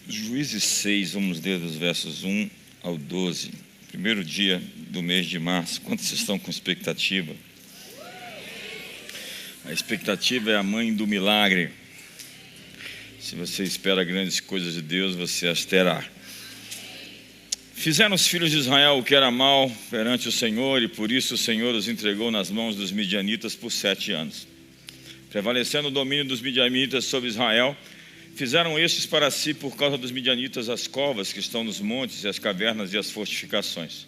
Juízes 6, vamos ler dos versos 1 ao 12. Primeiro dia do mês de março. Quantos vocês estão com expectativa? A expectativa é a mãe do milagre. Se você espera grandes coisas de Deus, você as terá. Fizeram os filhos de Israel o que era mal perante o Senhor, e por isso o Senhor os entregou nas mãos dos midianitas por 7 anos. Prevalecendo o domínio dos midianitas sobre Israel, fizeram estes para si, por causa dos midianitas, as covas que estão nos montes, e as cavernas e as fortificações.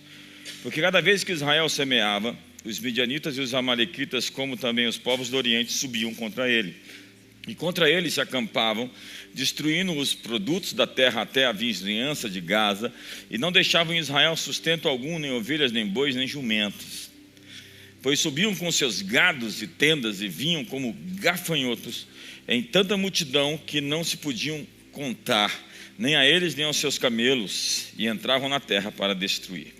Porque cada vez que Israel semeava, os midianitas e os amalequitas, como também os povos do Oriente, subiam contra ele. E contra ele se acampavam, destruindo os produtos da terra até a vizinhança de Gaza, e não deixavam em Israel sustento algum, nem ovelhas, nem bois, nem jumentos. Pois subiam com seus gados e tendas, e vinham como gafanhotos, em tanta multidão que não se podiam contar, nem a eles nem aos seus camelos, e entravam na terra para destruir.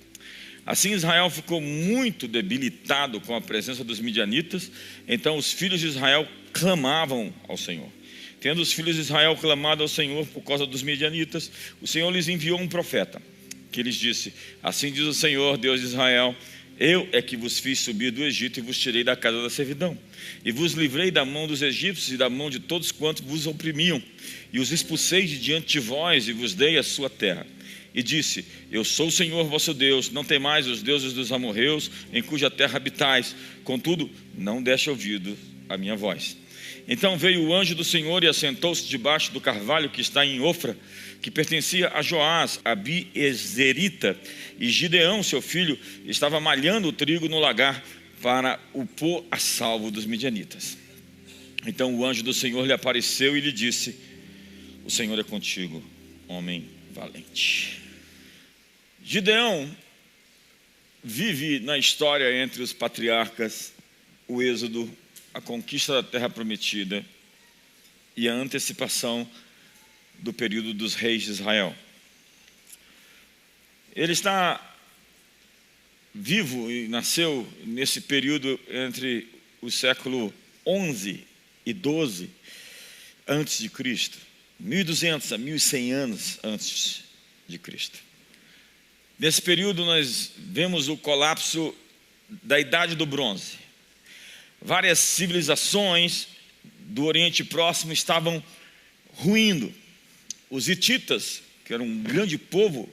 Assim Israel ficou muito debilitado com a presença dos midianitas. Então os filhos de Israel clamavam ao Senhor. Tendo os filhos de Israel clamado ao Senhor por causa dos midianitas, o Senhor lhes enviou um profeta, que lhes disse: assim diz o Senhor, Deus de Israel: eu é que vos fiz subir do Egito e vos tirei da casa da servidão, e vos livrei da mão dos egípcios e da mão de todos quantos vos oprimiam, e os expulsei de diante de vós, e vos dei a sua terra. E disse: eu sou o Senhor vosso Deus, não temais os deuses dos amorreus, em cuja terra habitais, contudo, não deste ouvido à minha voz. Então veio o anjo do Senhor e assentou-se debaixo do carvalho que está em Ofra, que pertencia a Joás, a Abiezerita, e Gideão, seu filho, estava malhando o trigo no lagar para o pôr a salvo dos midianitas. Então o anjo do Senhor lhe apareceu e lhe disse: o Senhor é contigo, homem valente. Gideão vive na história entre os patriarcas o êxodo, a conquista da terra prometida e a antecipação do período dos reis de Israel. Ele está vivo e nasceu nesse período entre o século 11 e 12 antes de Cristo, 1200 a 1100 anos antes de Cristo. Nesse período nós vemos o colapso da Idade do Bronze. Várias civilizações do Oriente Próximo estavam ruindo. Os hititas, que eram um grande povo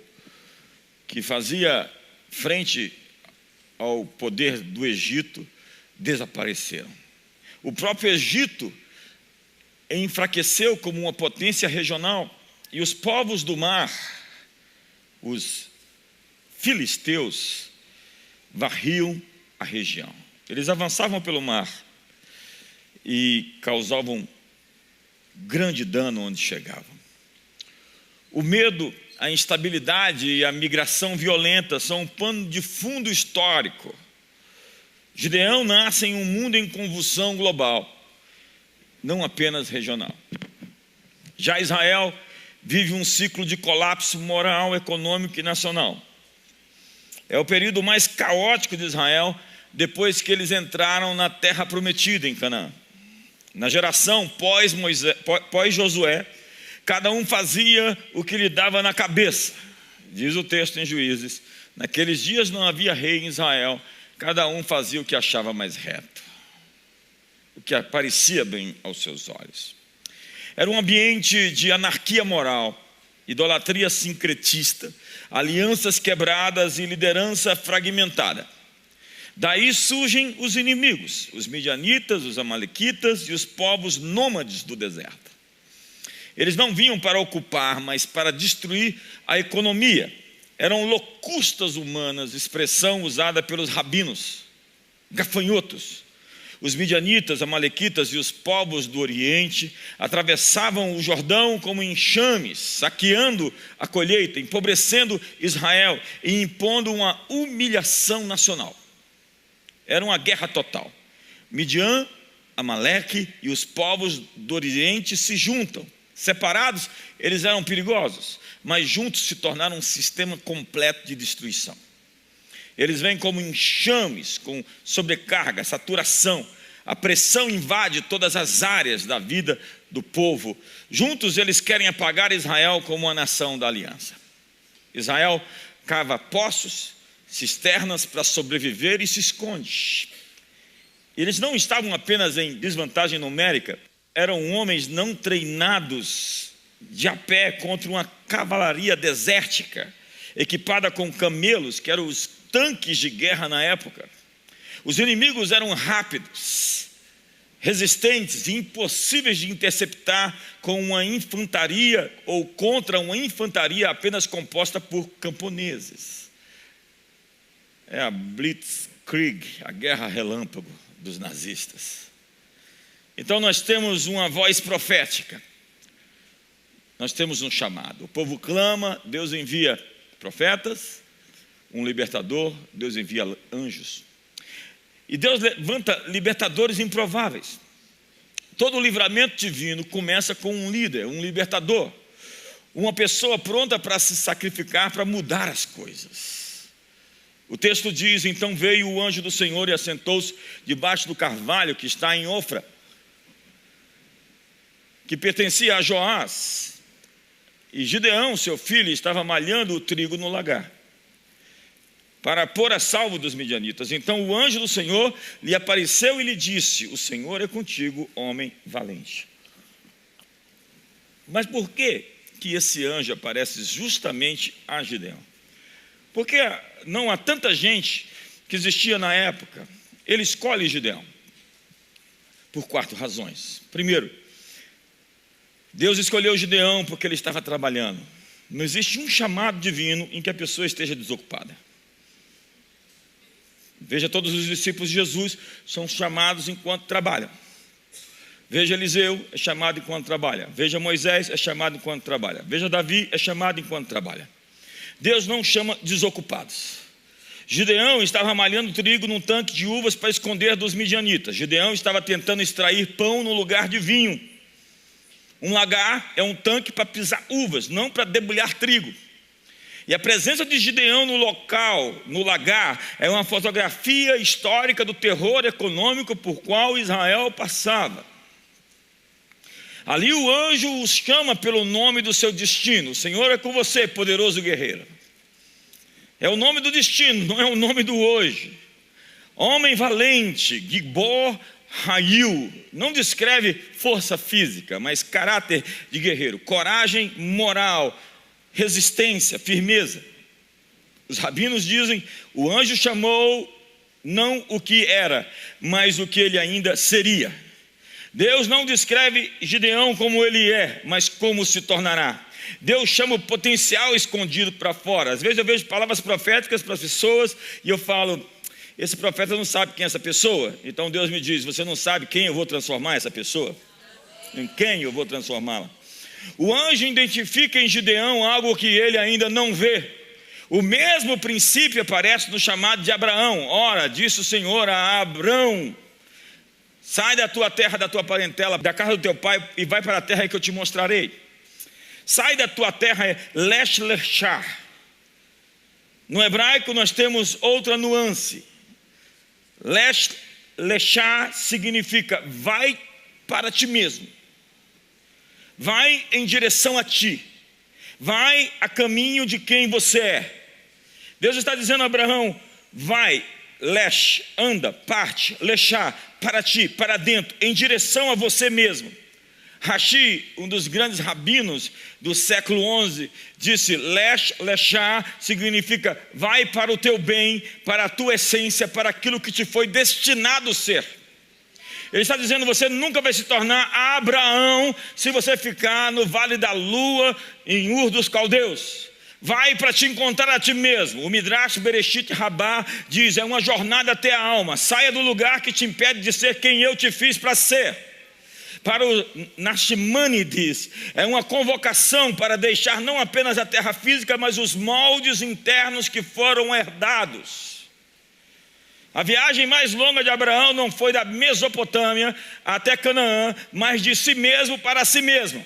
que fazia frente ao poder do Egito, desapareceram. O próprio Egito enfraqueceu como uma potência regional, e os povos do mar, os filisteus, varriam a região. Eles avançavam pelo mar e causavam grande dano onde chegavam. O medo, a instabilidade e a migração violenta são um pano de fundo histórico. Gideão nasce em um mundo em convulsão global, não apenas regional. Já Israel vive um ciclo de colapso moral, econômico e nacional. É o período mais caótico de Israel depois que eles entraram na terra prometida em Canaã. Na geração pós-Josué, cada um fazia o que lhe dava na cabeça. Diz o texto em Juízes: naqueles dias não havia rei em Israel, cada um fazia o que achava mais reto, o que parecia bem aos seus olhos. Era um ambiente de anarquia moral, idolatria sincretista, alianças quebradas e liderança fragmentada. Daí surgem os inimigos, os midianitas, os amalequitas e os povos nômades do deserto. Eles não vinham para ocupar, mas para destruir a economia. Eram locustas humanas, expressão usada pelos rabinos, gafanhotos. Os midianitas, amalequitas e os povos do Oriente atravessavam o Jordão como enxames, saqueando a colheita, empobrecendo Israel e impondo uma humilhação nacional. Era uma guerra total. Midian, Amaleque e os povos do Oriente se juntam. Separados, eles eram perigosos, mas juntos se tornaram um sistema completo de destruição. Eles vêm como enxames, com sobrecarga, saturação. A pressão invade todas as áreas da vida do povo. Juntos eles querem apagar Israel como uma nação da aliança. Israel cava poços, cisternas para sobreviver e se esconde. Eles não estavam apenas em desvantagem numérica, eram homens não treinados de a pé contra uma cavalaria desértica, equipada com camelos, que eram os tanques de guerra na época. Os inimigos eram rápidos, resistentes e impossíveis de interceptar com uma infantaria ou contra uma infantaria apenas composta por camponeses. É a Blitzkrieg, a guerra relâmpago dos nazistas. Então nós temos uma voz profética, nós temos um chamado. O povo clama, Deus envia profetas, um libertador, Deus envia anjos. E Deus levanta libertadores improváveis. Todo livramento divino começa com um líder, um libertador, uma pessoa pronta para se sacrificar, para mudar as coisas. O texto diz: então veio o anjo do Senhor e assentou-se debaixo do carvalho que está em Ofra, que pertencia a Joás. E Gideão, seu filho, estava malhando o trigo no lagar, para pôr a salvo dos midianitas. Então o anjo do Senhor lhe apareceu e lhe disse: o Senhor é contigo, homem valente. Mas por que esse anjo aparece justamente a Gideão? Porque não há tanta gente que existia na época. Ele escolhe Gideão por 4 razões. Primeiro, Deus escolheu Gideão porque ele estava trabalhando. Não existe um chamado divino em que a pessoa esteja desocupada. Veja, todos os discípulos de Jesus são chamados enquanto trabalham. Veja Eliseu, é chamado enquanto trabalha. Veja Moisés, é chamado enquanto trabalha. Veja Davi, é chamado enquanto trabalha. Deus não chama desocupados. Gideão estava malhando trigo num tanque de uvas para esconder dos midianitas. Gideão estava tentando extrair pão no lugar de vinho. Um lagar é um tanque para pisar uvas, não para debulhar trigo. E a presença de Gideão no local, no lagar, é uma fotografia histórica do terror econômico por qual Israel passava. Ali o anjo os chama pelo nome do seu destino. O Senhor é com você, poderoso guerreiro. É o nome do destino, não é o nome do hoje. Homem valente, Gibor Hayil, não descreve força física, mas caráter de guerreiro, coragem moral, resistência, firmeza. Os rabinos dizem: o anjo chamou não o que era, mas o que ele ainda seria. Deus não descreve Gideão como ele é, mas como se tornará. Deus chama o potencial escondido para fora. Às vezes eu vejo palavras proféticas para as pessoas e eu falo: esse profeta não sabe quem é essa pessoa. Então Deus me diz: você não sabe quem eu vou transformar essa pessoa? Em quem eu vou transformá-la? O anjo identifica em Gideão algo que ele ainda não vê. O mesmo princípio aparece no chamado de Abraão. Ora, disse o Senhor a Abrão: sai da tua terra, da tua parentela, da casa do teu pai, e vai para a terra que eu te mostrarei. Sai da tua terra, Lesh Lechar. No hebraico nós temos outra nuance. Lesh Lechar significa vai para ti mesmo. Vai em direção a ti. Vai a caminho de quem você é. Deus está dizendo a Abraão: vai, Lesh, anda, parte, Lechar, para ti, para dentro, em direção a você mesmo. Rashi, um dos grandes rabinos do século XI, disse: Lesh Lechar significa vai para o teu bem, para a tua essência, para aquilo que te foi destinado ser. Ele está dizendo: você nunca vai se tornar Abraão se você ficar no vale da lua, em Ur dos Caldeus. Vai para te encontrar a ti mesmo. O Midrash Bereshit Rabá diz: é uma jornada até a alma. Saia do lugar que te impede de ser quem eu te fiz para ser. Para o Nachmanides, é uma convocação para deixar não apenas a terra física, mas os moldes internos que foram herdados. A viagem mais longa de Abraão não foi da Mesopotâmia até Canaã, mas de si mesmo para si mesmo.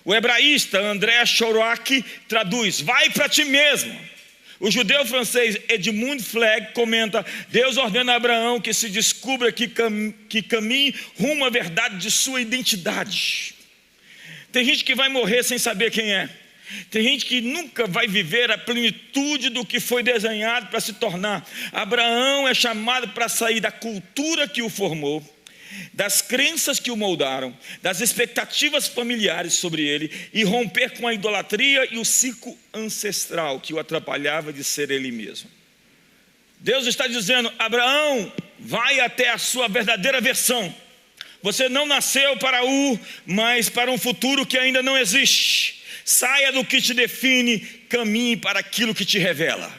O hebraísta André Choroak traduz: vai para ti mesmo. O judeu francês Edmund Flegg comenta: Deus ordena a Abraão que se descubra que caminhe rumo à verdade de sua identidade. Tem gente que vai morrer sem saber quem é. Tem gente que nunca vai viver a plenitude do que foi desenhado para se tornar. Abraão é chamado para sair da cultura que o formou, das crenças que o moldaram, das expectativas familiares sobre ele, e romper com a idolatria e o ciclo ancestral que o atrapalhava de ser ele mesmo. Deus está dizendo: Abraão, vai até a sua verdadeira versão. Você não nasceu para mas para um futuro que ainda não existe. Saia do que te define, caminhe para aquilo que te revela.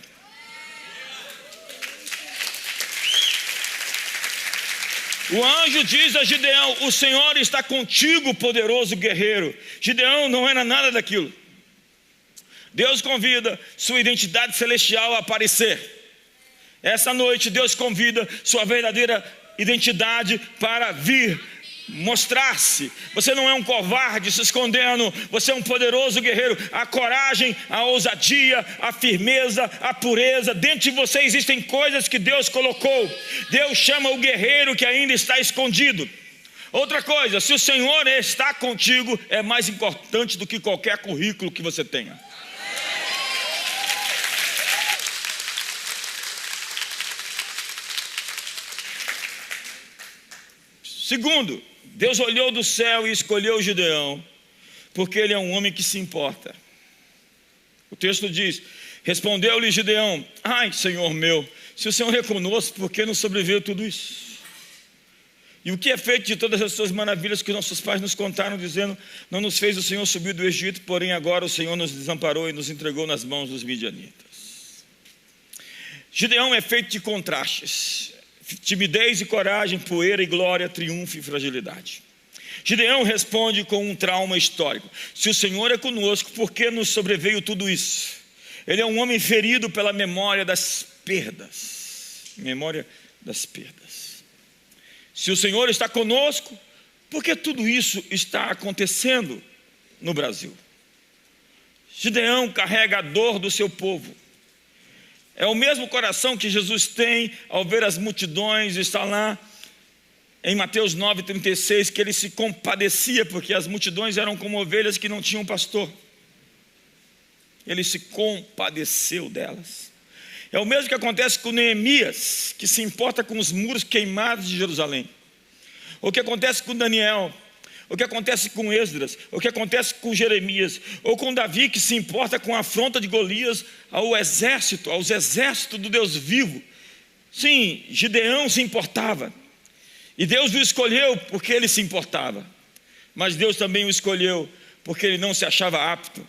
O anjo diz a Gideão: o Senhor está contigo, poderoso guerreiro. Gideão não era nada daquilo. Deus convida sua identidade celestial a aparecer. Essa noite Deus convida sua verdadeira identidade para vir mostrar-se. Você não é um covarde se escondendo, você é um poderoso guerreiro. A coragem, a ousadia, a firmeza, a pureza, dentro de você existem coisas que Deus colocou. Deus chama o guerreiro que ainda está escondido. Outra coisa, se o Senhor está contigo, é mais importante do que qualquer currículo que você tenha. Segundo, Deus olhou do céu e escolheu Gideão, porque ele é um homem que se importa. O texto diz: respondeu-lhe Gideão: ai, Senhor meu, se o Senhor é conosco, por que nos sobreveio tudo isso? E o que é feito de todas as suas maravilhas que nossos pais nos contaram, dizendo: não nos fez o Senhor subir do Egito, porém agora o Senhor nos desamparou e nos entregou nas mãos dos midianitas. Gideão é feito de contrastes: timidez e coragem, poeira e glória, triunfo e fragilidade. Gideão responde com um trauma histórico: se o Senhor é conosco, por que nos sobreveio tudo isso? Ele é um homem ferido pela memória das perdas. Memória das perdas. Se o Senhor está conosco, por que tudo isso está acontecendo no Brasil? Gideão carrega a dor do seu povo. É o mesmo coração que Jesus tem ao ver as multidões. Está lá em Mateus 9,36, que ele se compadecia, porque as multidões eram como ovelhas que não tinham pastor. Ele se compadeceu delas. É o mesmo que acontece com Neemias, que se importa com os muros queimados de Jerusalém. O que acontece com Daniel, o que acontece com Esdras, o que acontece com Jeremias, ou com Davi, que se importa com a afronta de Golias aos exércitos do Deus vivo. Sim, Gideão se importava, e Deus o escolheu porque ele se importava, mas Deus também o escolheu porque ele não se achava apto,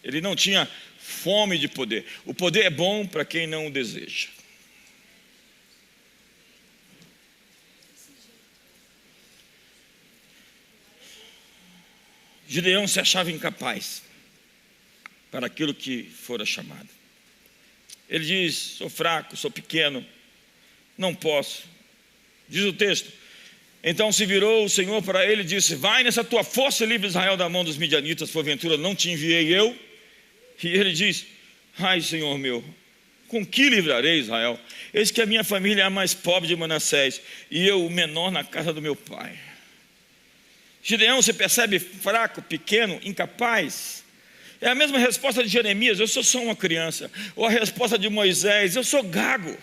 ele não tinha fome de poder. O poder é bom para quem não o deseja. Gideão se achava incapaz para aquilo que fora chamado. Ele diz: sou fraco, sou pequeno, não posso. Diz o texto: então se virou o Senhor para ele e disse: vai nessa tua força e livre Israel da mão dos midianitas, porventura não te enviei eu? E ele diz: ai, Senhor meu, com que livrarei Israel? Eis que a minha família é a mais pobre de Manassés, e eu o menor na casa do meu pai. Gideão se percebe fraco, pequeno, incapaz. É a mesma resposta de Jeremias: eu sou só uma criança. Ou a resposta de Moisés: eu sou gago.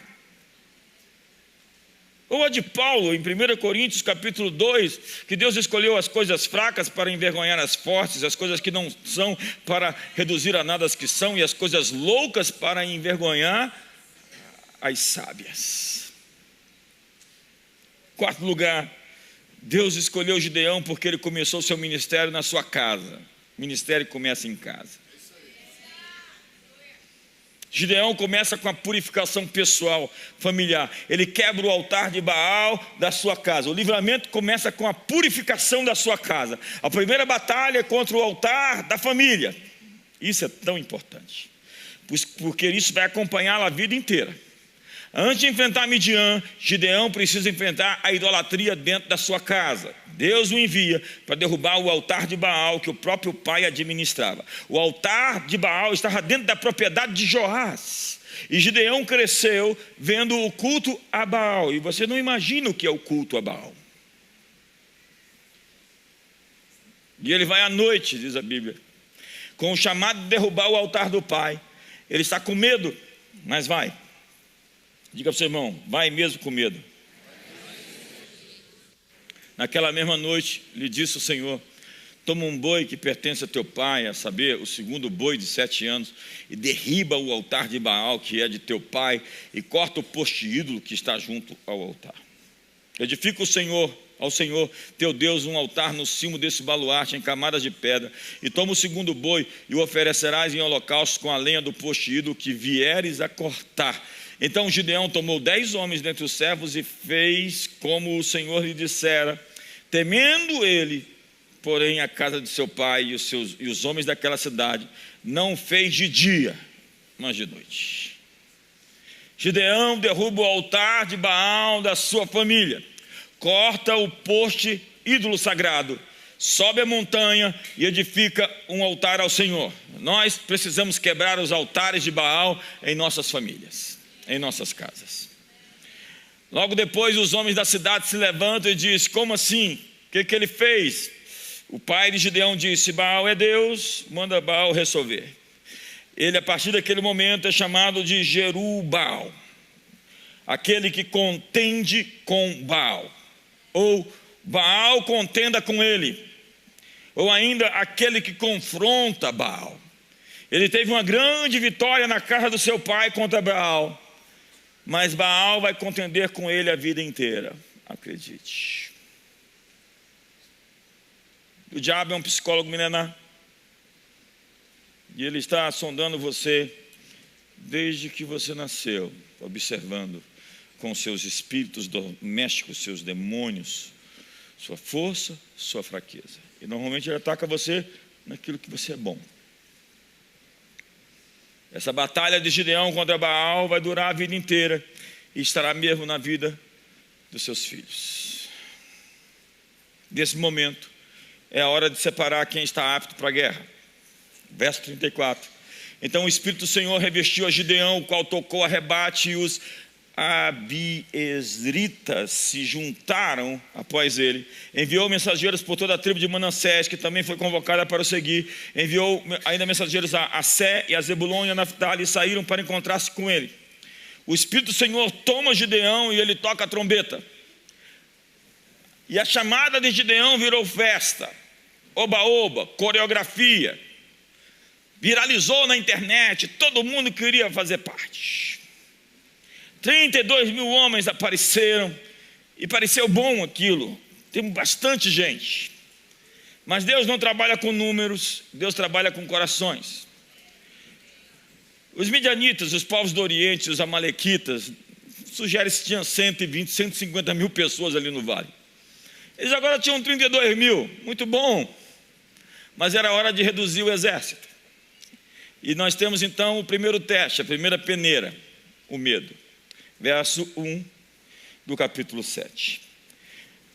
Ou a de Paulo, em 1 Coríntios capítulo 2, que Deus escolheu as coisas fracas para envergonhar as fortes, as coisas que não são para reduzir a nada as que são, e as coisas loucas para envergonhar as sábias. Quarto lugar, Deus escolheu Gideão porque ele começou seu ministério na sua casa. O ministério começa em casa. Gideão começa com a purificação pessoal, familiar. Ele quebra o altar de Baal da sua casa. O livramento começa com a purificação da sua casa. A primeira batalha é contra o altar da família. Isso é tão importante, porque isso vai acompanhá-la a vida inteira. Antes de enfrentar Midian, Gideão precisa enfrentar a idolatria dentro da sua casa. Deus o envia para derrubar o altar de Baal que o próprio pai administrava. O altar de Baal estava dentro da propriedade de Joás. E Gideão cresceu vendo o culto a Baal. E você não imagina o que é o culto a Baal. E ele vai à noite, diz a Bíblia, com o chamado de derrubar o altar do pai. Ele está com medo, mas vai. Diga para o seu irmão, vai mesmo com medo. Naquela mesma noite, lhe disse o Senhor: toma um boi que pertence a teu pai, a saber, o segundo boi de 7 anos, e derriba o altar de Baal, que é de teu pai, e corta o poste ídolo que está junto ao altar. Edifica ao Senhor teu Deus um altar no cimo desse baluarte, em camadas de pedra, e toma o segundo boi, e o oferecerás em holocausto com a lenha do poste ídolo que vieres a cortar. Então Gideão tomou 10 homens dentre os servos e fez como o Senhor lhe dissera, temendo ele, porém a casa de seu pai e os homens daquela cidade não fez de dia, mas de noite. Gideão derruba o altar de Baal da sua família, corta o poste ídolo sagrado, sobe a montanha e edifica um altar ao Senhor. Nós precisamos quebrar os altares de Baal em nossas famílias, em nossas casas. Logo depois os homens da cidade se levantam e dizem: como assim? O que ele fez? O pai de Gideão disse: Baal é Deus, manda Baal resolver. Ele, a partir daquele momento, é chamado de Jerubbaal, aquele que contende com Baal, ou Baal contenda com ele, ou ainda aquele que confronta Baal. Ele teve uma grande vitória na casa do seu pai contra Baal, mas Baal vai contender com ele a vida inteira, acredite. O diabo é um psicólogo milenar, e ele está sondando você desde que você nasceu, observando com seus espíritos domésticos, seus demônios, sua força, sua fraqueza. E normalmente ele ataca você naquilo que você é bom. Essa batalha de Gideão contra Baal vai durar a vida inteira e estará mesmo na vida dos seus filhos. Nesse momento, é a hora de separar quem está apto para a guerra. Verso 34. Então o Espírito do Senhor revestiu a Gideão, o qual tocou a rebate, e os abiesritas se juntaram após ele. Enviou mensageiros por toda a tribo de Manassés, que também foi convocada para o seguir. Enviou ainda mensageiros a Assé e a Zebulon e a Naftali, e saíram para encontrar-se com ele. O Espírito do Senhor toma Gideão e ele toca a trombeta. E a chamada de Gideão virou festa, oba-oba, coreografia. Viralizou na internet, todo mundo queria fazer parte. 32 mil homens apareceram, e pareceu bom aquilo, temos bastante gente. Mas Deus não trabalha com números, Deus trabalha com corações. Os midianitas, os povos do Oriente, os amalequitas, sugere que tinham 120, 150 mil pessoas ali no vale. Eles agora tinham 32 mil, muito bom, mas era hora de reduzir o exército. E nós temos então o primeiro teste, a primeira peneira, o medo. Verso 1 do capítulo 7.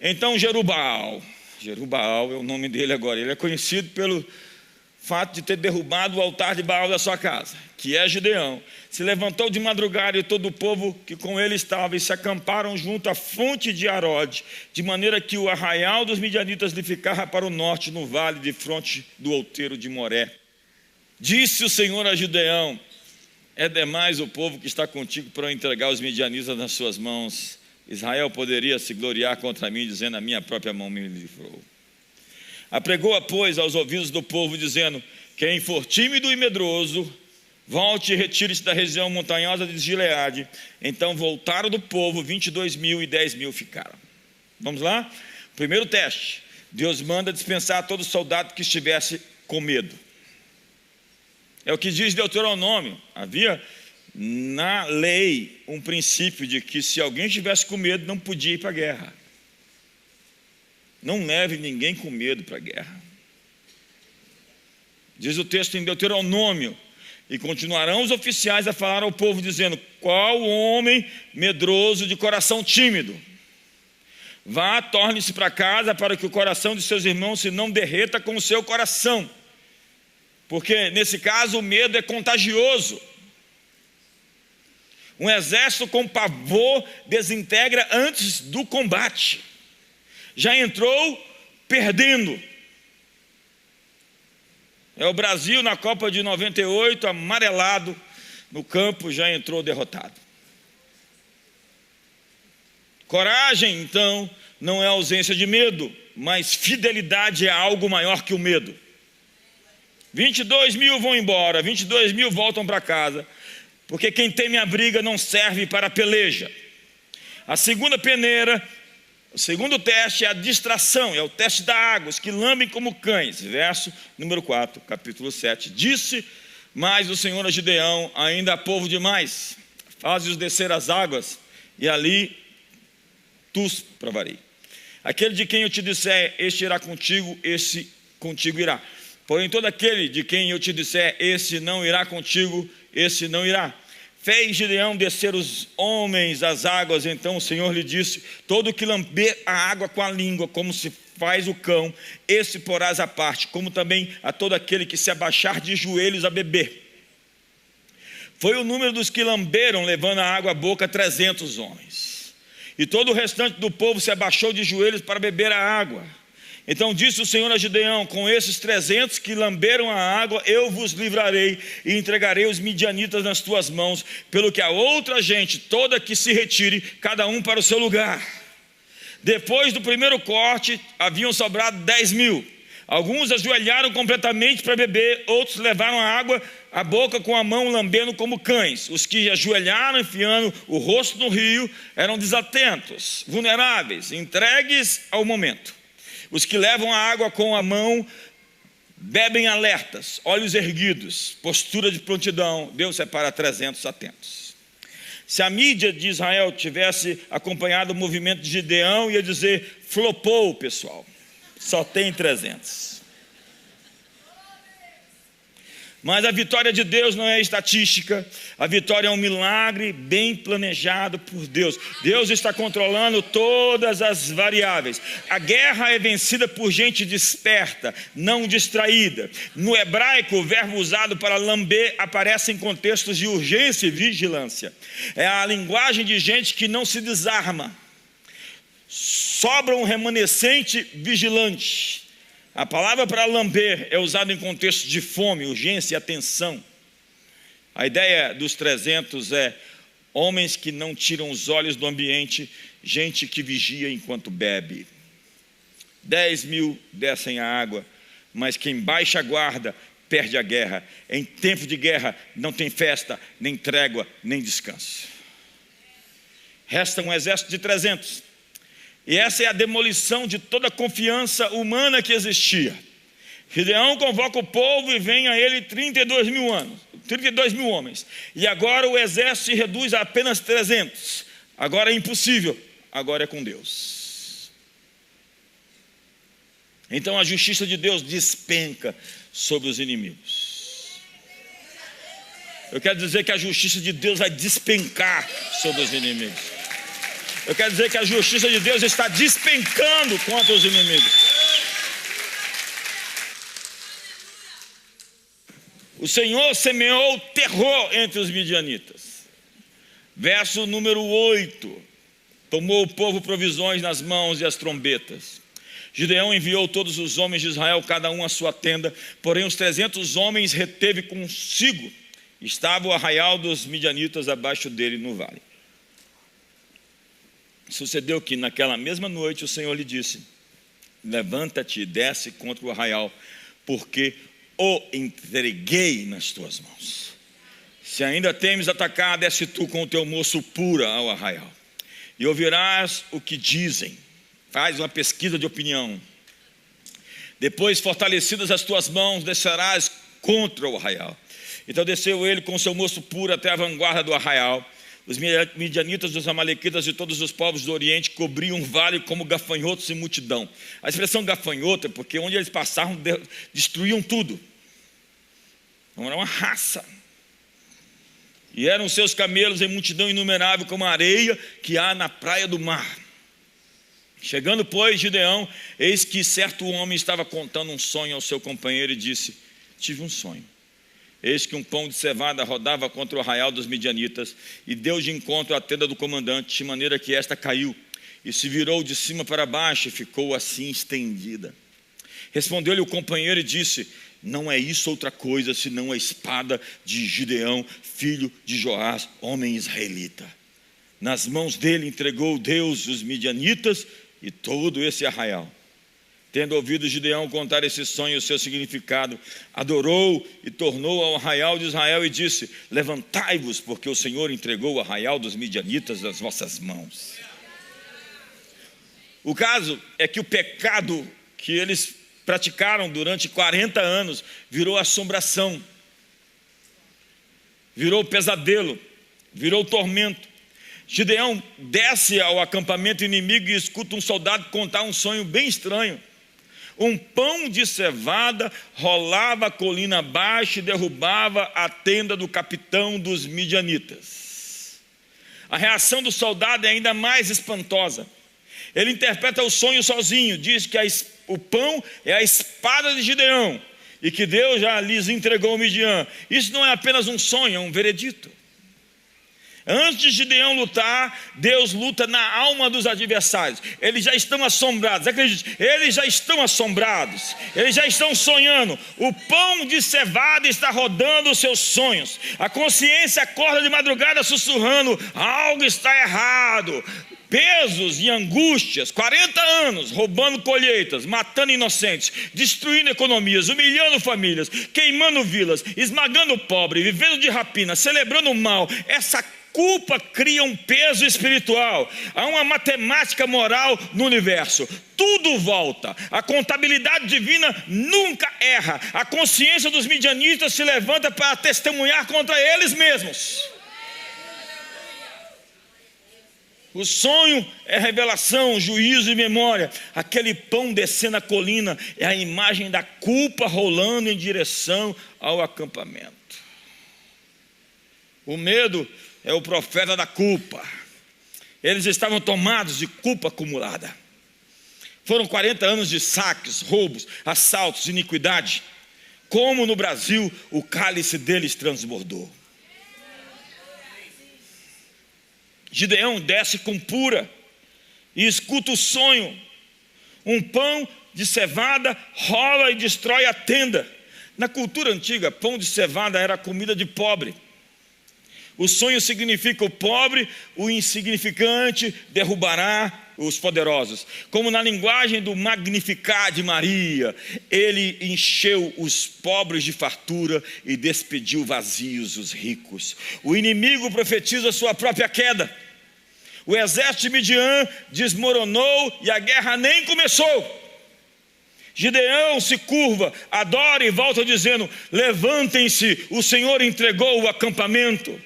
Então Jerubbaal é o nome dele agora, ele é conhecido pelo fato de ter derrubado o altar de Baal da sua casa, que é Gideão. Se levantou de madrugada, e todo o povo que com ele estava, e se acamparam junto à fonte de Arode, de maneira que o arraial dos midianitas lhe ficava para o norte, no vale de fronte do outeiro de Moré. Disse o Senhor a Gideão: é demais o povo que está contigo para entregar os midianitas nas suas mãos. Israel poderia se gloriar contra mim, dizendo: a minha própria mão me livrou. Apregou-a, pois, aos ouvidos do povo, dizendo: quem for tímido e medroso, volte e retire-se da região montanhosa de Gileade. Então voltaram do povo 22 mil, e 10 mil ficaram. Vamos lá? Primeiro teste: Deus manda dispensar todo soldado que estivesse com medo. É o que diz Deuteronômio. Havia na lei um princípio de que se alguém estivesse com medo, não podia ir para a guerra. Não leve ninguém com medo para a guerra. Diz o texto em Deuteronômio E continuarão os oficiais a falar ao povo, dizendo: qual homem medroso de coração tímido? Vá, torne-se para casa, para que o coração de seus irmãos se não derreta com o seu coração. Porque nesse caso o medo é contagioso. Um exército com pavor desintegra antes do combate. Já entrou perdendo. É o Brasil na Copa de 98, amarelado no campo, já entrou derrotado. Coragem, então, não é ausência de medo, mas fidelidade é algo maior que o medo. 22 mil vão embora, 22 mil voltam para casa, porque quem teme a briga não serve para a peleja. A segunda peneira, o segundo teste é a distração, é o teste da água, os que lambem como cães. Verso número 4, capítulo 7. Disse mais o Senhor a Gideão: ainda há povo demais, faze-os descer as águas, e ali os provarei. Aquele de quem eu te disser, este irá contigo, esse contigo irá. Porém, todo aquele de quem eu te disser, esse não irá contigo, esse não irá. Fez Gideão descer os homens às águas. Então o Senhor lhe disse: todo que lamber a água com a língua, como se faz o cão, esse porás à parte, como também a todo aquele que se abaixar de joelhos a beber. Foi o número dos que lamberam, levando a água à boca, 300 homens. E todo o restante do povo se abaixou de joelhos para beber a água. Então disse o Senhor a Gideão: com esses 300 que lamberam a água, eu vos livrarei e entregarei os midianitas nas tuas mãos, pelo que a outra gente toda que se retire, cada um para o seu lugar. Depois do primeiro corte, haviam sobrado 10 mil. Alguns ajoelharam completamente para beber, outros levaram a água à boca com a mão, lambendo como cães. Os que ajoelharam, enfiando o rosto no rio, eram desatentos, vulneráveis, entregues ao momento. Os que levam a água com a mão bebem alertas, olhos erguidos, postura de prontidão. Deus separa 300 atentos. Se a mídia de Israel tivesse acompanhado o movimento de Gideão, ia dizer: flopou, pessoal, só tem 300. Mas a vitória de Deus não é estatística. A vitória é um milagre bem planejado por Deus. Deus está controlando todas as variáveis. A guerra é vencida por gente desperta, não distraída. No hebraico, o verbo usado para lamber aparece em contextos de urgência e vigilância. É a linguagem de gente que não se desarma. Sobra um remanescente vigilante. A palavra para lamber é usada em contexto de fome, urgência e atenção. A ideia dos 300 é homens que não tiram os olhos do ambiente, gente que vigia enquanto bebe. 10 mil descem a água, mas quem baixa a guarda perde a guerra. Em tempo de guerra não tem festa, nem trégua, nem descanso. Resta um exército de 300. E essa é a demolição de toda a confiança humana que existia. Gideão convoca o povo e vem a ele 32 mil homens. E agora o exército se reduz a apenas 300. Agora é impossível, agora é com Deus. Então a justiça de Deus despenca sobre os inimigos. Eu quero dizer que a justiça de Deus vai despencar sobre os inimigos. Eu quero dizer que a justiça de Deus está despencando contra os inimigos. O Senhor semeou terror entre os midianitas. Verso número 8. Tomou o povo provisões nas mãos e as trombetas. Gideão enviou todos os homens de Israel, cada um à sua tenda. Porém os 300 homens reteve consigo. Estava o arraial dos midianitas abaixo dele no vale. Sucedeu que naquela mesma noite o Senhor lhe disse: levanta-te e desce contra o arraial, porque o entreguei nas tuas mãos. Se ainda temes atacar, desce tu com o teu moço pura ao arraial, e ouvirás o que dizem. Faz uma pesquisa de opinião. Depois, fortalecidas as tuas mãos, descerás contra o arraial. Então desceu ele com o seu moço puro até a vanguarda do arraial. Os midianitas, os amalequitas e todos os povos do Oriente cobriam o vale como gafanhotos em multidão. A expressão gafanhoto é porque onde eles passavam, destruíam tudo. Não era uma raça. e eram seus camelos em multidão inumerável como a areia que há na praia do mar. Chegando, pois, Gideão, eis que certo homem estava contando um sonho ao seu companheiro e disse: tive um sonho. Eis que um pão de cevada rodava contra o arraial dos midianitas, e deu de encontro à tenda do comandante, de maneira que esta caiu, e se virou de cima para baixo, e ficou assim estendida. Respondeu-lhe o companheiro e disse: não é isso outra coisa, senão a espada de Gideão, filho de Joás, homem israelita. Nas mãos dele entregou Deus os midianitas e todo esse arraial. Tendo ouvido Gideão contar esse sonho e o seu significado, adorou e tornou ao arraial de Israel e disse: levantai-vos, porque o Senhor entregou o arraial dos midianitas nas vossas mãos. O caso é que o pecado que eles praticaram durante 40 anos virou assombração, virou pesadelo, virou tormento. Gideão desce ao acampamento inimigo e escuta um soldado contar um sonho bem estranho. Um pão de cevada rolava a colina abaixo e derrubava a tenda do capitão dos midianitas. A reação do soldado é ainda mais espantosa. Ele interpreta o sonho sozinho, diz que o pão é a espada de Gideão e que Deus já lhes entregou o Midian. Isso não é apenas um sonho, é um veredito. Antes de Gideão lutar, Deus luta na alma dos adversários. Eles já estão assombrados, acredite, eles já estão assombrados, eles já estão sonhando. O pão de cevada está rodando os seus sonhos. A consciência acorda de madrugada sussurrando: algo está errado. Pesos e angústias, 40 anos roubando colheitas, matando inocentes, destruindo economias, humilhando famílias, queimando vilas, esmagando o pobre, vivendo de rapina, celebrando o mal. Essa culpa cria um peso espiritual. Há uma matemática moral no universo. Tudo volta. A contabilidade divina nunca erra. A consciência dos midianitas se levanta para testemunhar contra eles mesmos. O sonho é revelação, juízo e memória. Aquele pão descendo a colina é a imagem da culpa rolando em direção ao acampamento. O medo é o profeta da culpa. Eles estavam tomados de culpa acumulada. Foram 40 anos de saques, roubos, assaltos, iniquidade. Como no Brasil, o cálice deles transbordou. Gideão desce com pura e escuta o sonho. Um pão de cevada rola e destrói a tenda. Na cultura antiga, pão de cevada era comida de pobre. O sonho significa: o pobre, o insignificante, derrubará os poderosos. Como na linguagem do Magnificat de Maria, ele encheu os pobres de fartura e despediu vazios os ricos. O inimigo profetiza sua própria queda. O exército de Midian desmoronou e a guerra nem começou. Gideão se curva, adora e volta dizendo: levantem-se, o Senhor entregou o acampamento.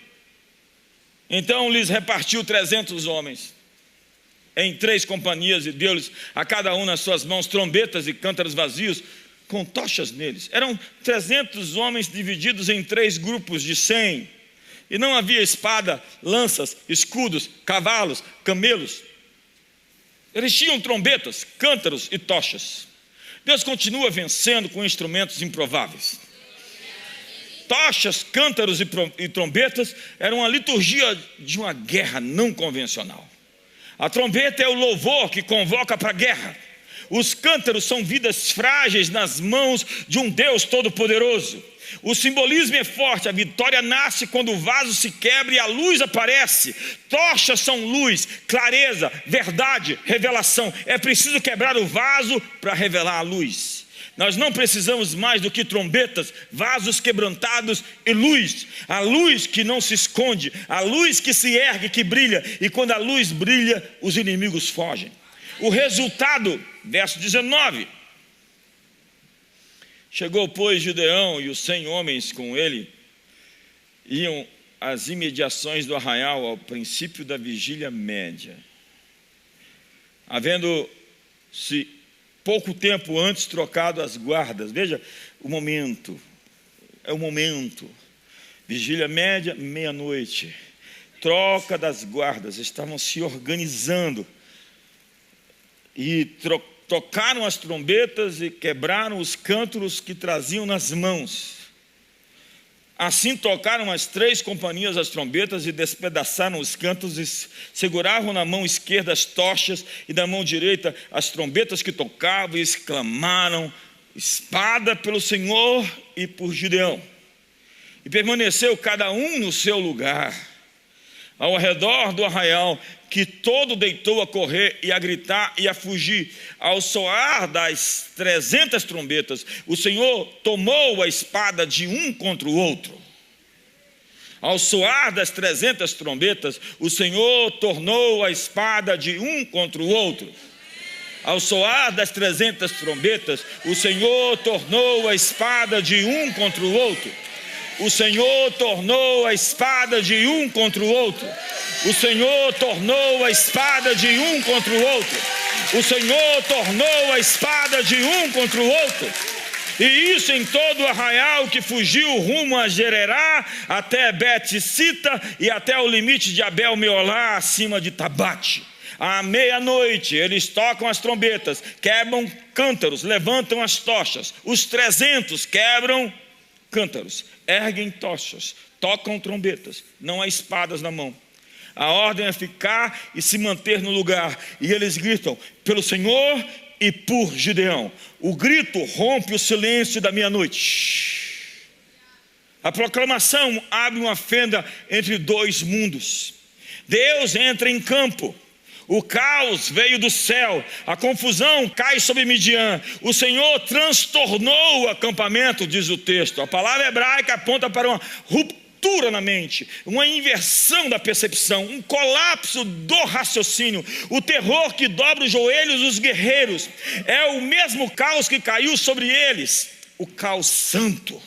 Então lhes repartiu 300 homens em 3 companhias e deu-lhes a cada um nas suas mãos trombetas e cântaros vazios com tochas neles. Eram 300 homens divididos em 3 grupos de 100. E não havia espada, lanças, escudos, cavalos, camelos. Eles tinham trombetas, cântaros e tochas. Deus continua vencendo com instrumentos improváveis. Tochas, cântaros e trombetas eram a liturgia de uma guerra não convencional. A trombeta é o louvor que convoca para a guerra. Os cântaros são vidas frágeis nas mãos de um Deus todo-poderoso. O simbolismo é forte, a vitória nasce quando o vaso se quebra e a luz aparece. Tochas são luz, clareza, verdade, revelação. É preciso quebrar o vaso para revelar a luz. Nós não precisamos mais do que trombetas, vasos quebrantados e luz. A luz que não se esconde, a luz que se ergue, que brilha. E quando a luz brilha, os inimigos fogem. O resultado, verso 19. Chegou, pois, Gideão e os 100 homens com ele iam às imediações do arraial ao princípio da vigília média. Havendo-se pouco tempo antes trocado as guardas. Veja o momento, é o momento. Vigília média, meia-noite. Troca das guardas, estavam se organizando. E tocaram as trombetas e quebraram os cântaros que traziam nas mãos. Assim tocaram as 3 companhias as trombetas e despedaçaram os cântaros e seguravam na mão esquerda as tochas e na mão direita as trombetas que tocavam e exclamaram: espada pelo Senhor e por Gideão. E permaneceu cada um no seu lugar, ao redor do arraial, que todo deitou a correr e a gritar e a fugir. Ao soar das 300 trombetas, o Senhor tomou a espada de um contra o outro. Ao soar das 300 trombetas, o Senhor tornou a espada de um contra o outro. Ao soar das 300 trombetas, o Senhor tornou a espada de um contra o outro. O Senhor tornou a espada de um contra o outro. O Senhor tornou a espada de um contra o outro. O Senhor tornou a espada de um contra o outro. E isso em todo o arraial que fugiu rumo a Gererá, até Bet-Sita e até o limite de Abel-Meolá, acima de Tabate. À meia-noite eles tocam as trombetas, quebram cântaros, levantam as tochas. Os 300 quebram cântaros, erguem tochas, tocam trombetas, não há espadas na mão. A ordem é ficar e se manter no lugar. E eles gritam: pelo Senhor e por Gideão. O grito rompe o silêncio da meia-noite. A proclamação abre uma fenda entre 2 mundos. Deus entra em campo. O caos veio do céu, a confusão cai sobre Midian. O Senhor transtornou o acampamento, diz o texto. A palavra hebraica aponta para uma ruptura na mente, uma inversão da percepção, um colapso do raciocínio. O terror que dobra os joelhos dos guerreiros é o mesmo caos que caiu sobre eles, o caos santo.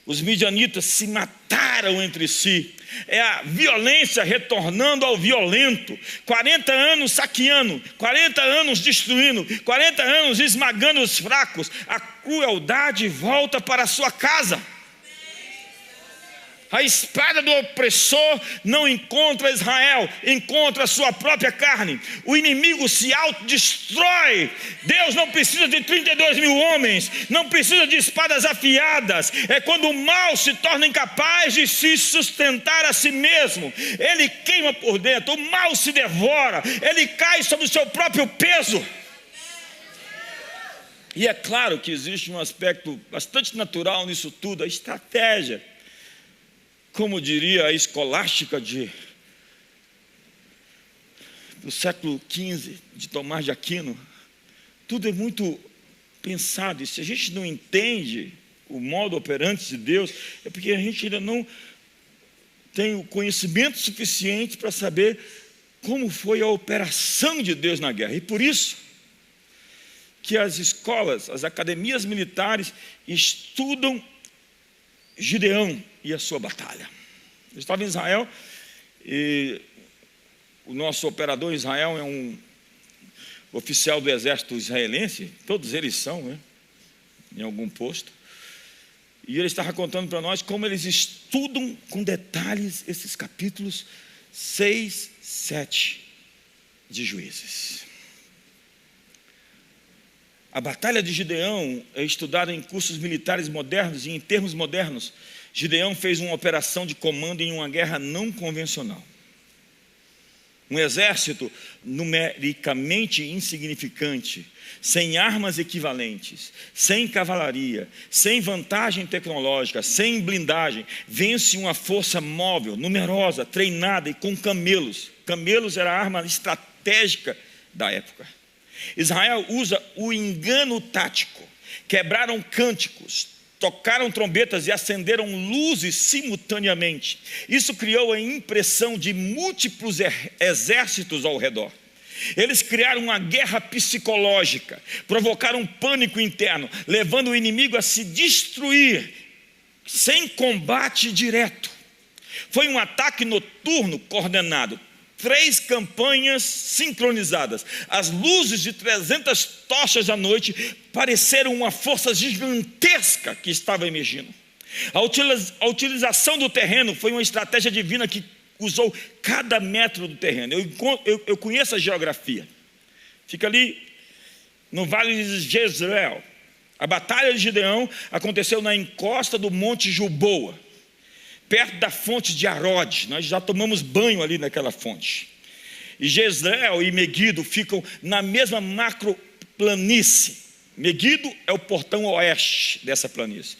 Os midianitas se mataram entre si. É a violência retornando ao violento. 40 anos saqueando, 40 anos destruindo, 40 anos esmagando os fracos. A crueldade volta para a sua casa. A espada do opressor não encontra Israel, encontra a sua própria carne. O inimigo se autodestrói. Deus não precisa de 32 mil homens, não precisa de espadas afiadas. É quando o mal se torna incapaz de se sustentar a si mesmo. Ele queima por dentro, o mal se devora, ele cai sobre o seu próprio peso. E é claro que existe um aspecto bastante natural nisso tudo, a estratégia. Como diria a escolástica do século XV, de Tomás de Aquino, tudo é muito pensado. E se a gente não entende o modo operante de Deus, é porque a gente ainda não tem o conhecimento suficiente para saber como foi a operação de Deus na guerra. E por isso que as escolas, as academias militares estudam Gideão e a sua batalha. Eu estava em Israel e o nosso operador em Israel é um oficial do exército israelense, todos eles são, né, em algum posto, e ele estava contando para nós como eles estudam com detalhes esses capítulos 6, 7 de Juízes. A batalha de Gideão é estudada em cursos militares modernos e em termos modernos. Gideão fez uma operação de comando em uma guerra não convencional. Um exército numericamente insignificante, sem armas equivalentes, sem cavalaria, sem vantagem tecnológica, sem blindagem, vence uma força móvel, numerosa, treinada e com camelos. Camelos era a arma estratégica da época. Israel usa o engano tático. Quebraram cânticos, tocaram trombetas e acenderam luzes simultaneamente. Isso criou a impressão de múltiplos exércitos ao redor. Eles criaram uma guerra psicológica, provocaram um pânico interno, levando o inimigo a se destruir sem combate direto. Foi um ataque noturno coordenado. 3 campanhas sincronizadas. As luzes de 300 tochas à noite pareceram uma força gigantesca que estava emergindo. A utilização do terreno foi uma estratégia divina que usou cada metro do terreno. Eu conheço a geografia. Fica ali no Vale de Jezreel. A batalha de Gideão aconteceu na encosta do Monte Gilboa, perto da fonte de Arode. Nós já tomamos banho ali naquela fonte. E Jezreel e Meguido ficam na mesma macroplanície. Meguido é o portão oeste dessa planície.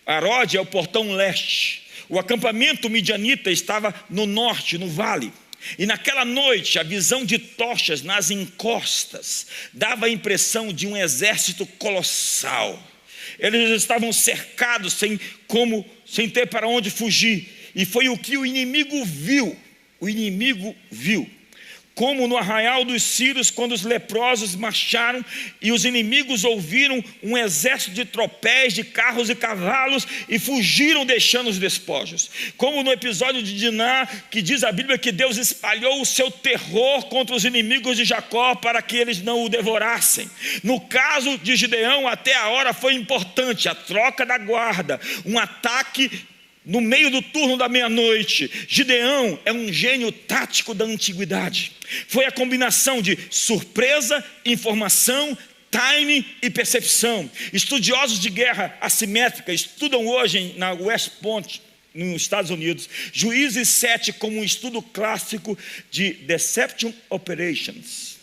Arode é o portão leste. O acampamento midianita estava no norte, no vale. E naquela noite, a visão de tochas nas encostas dava a impressão de um exército colossal. Eles estavam cercados sem ter para onde fugir. E foi o que o inimigo viu. O inimigo viu. Como no arraial dos Sírios, quando os leprosos marcharam e os inimigos ouviram um exército de tropéis, de carros e cavalos e fugiram deixando os despojos. Como no episódio de Diná, que diz a Bíblia que Deus espalhou o seu terror contra os inimigos de Jacó para que eles não o devorassem. No caso de Gideão, até a hora foi importante, a troca da guarda, um ataque no meio do turno da meia-noite. Gideão é um gênio tático da antiguidade. Foi a combinação de surpresa, informação, timing e percepção. Estudiosos de guerra assimétrica estudam hoje na West Point, nos Estados Unidos, Juízes 7 como um estudo clássico de Deception Operations.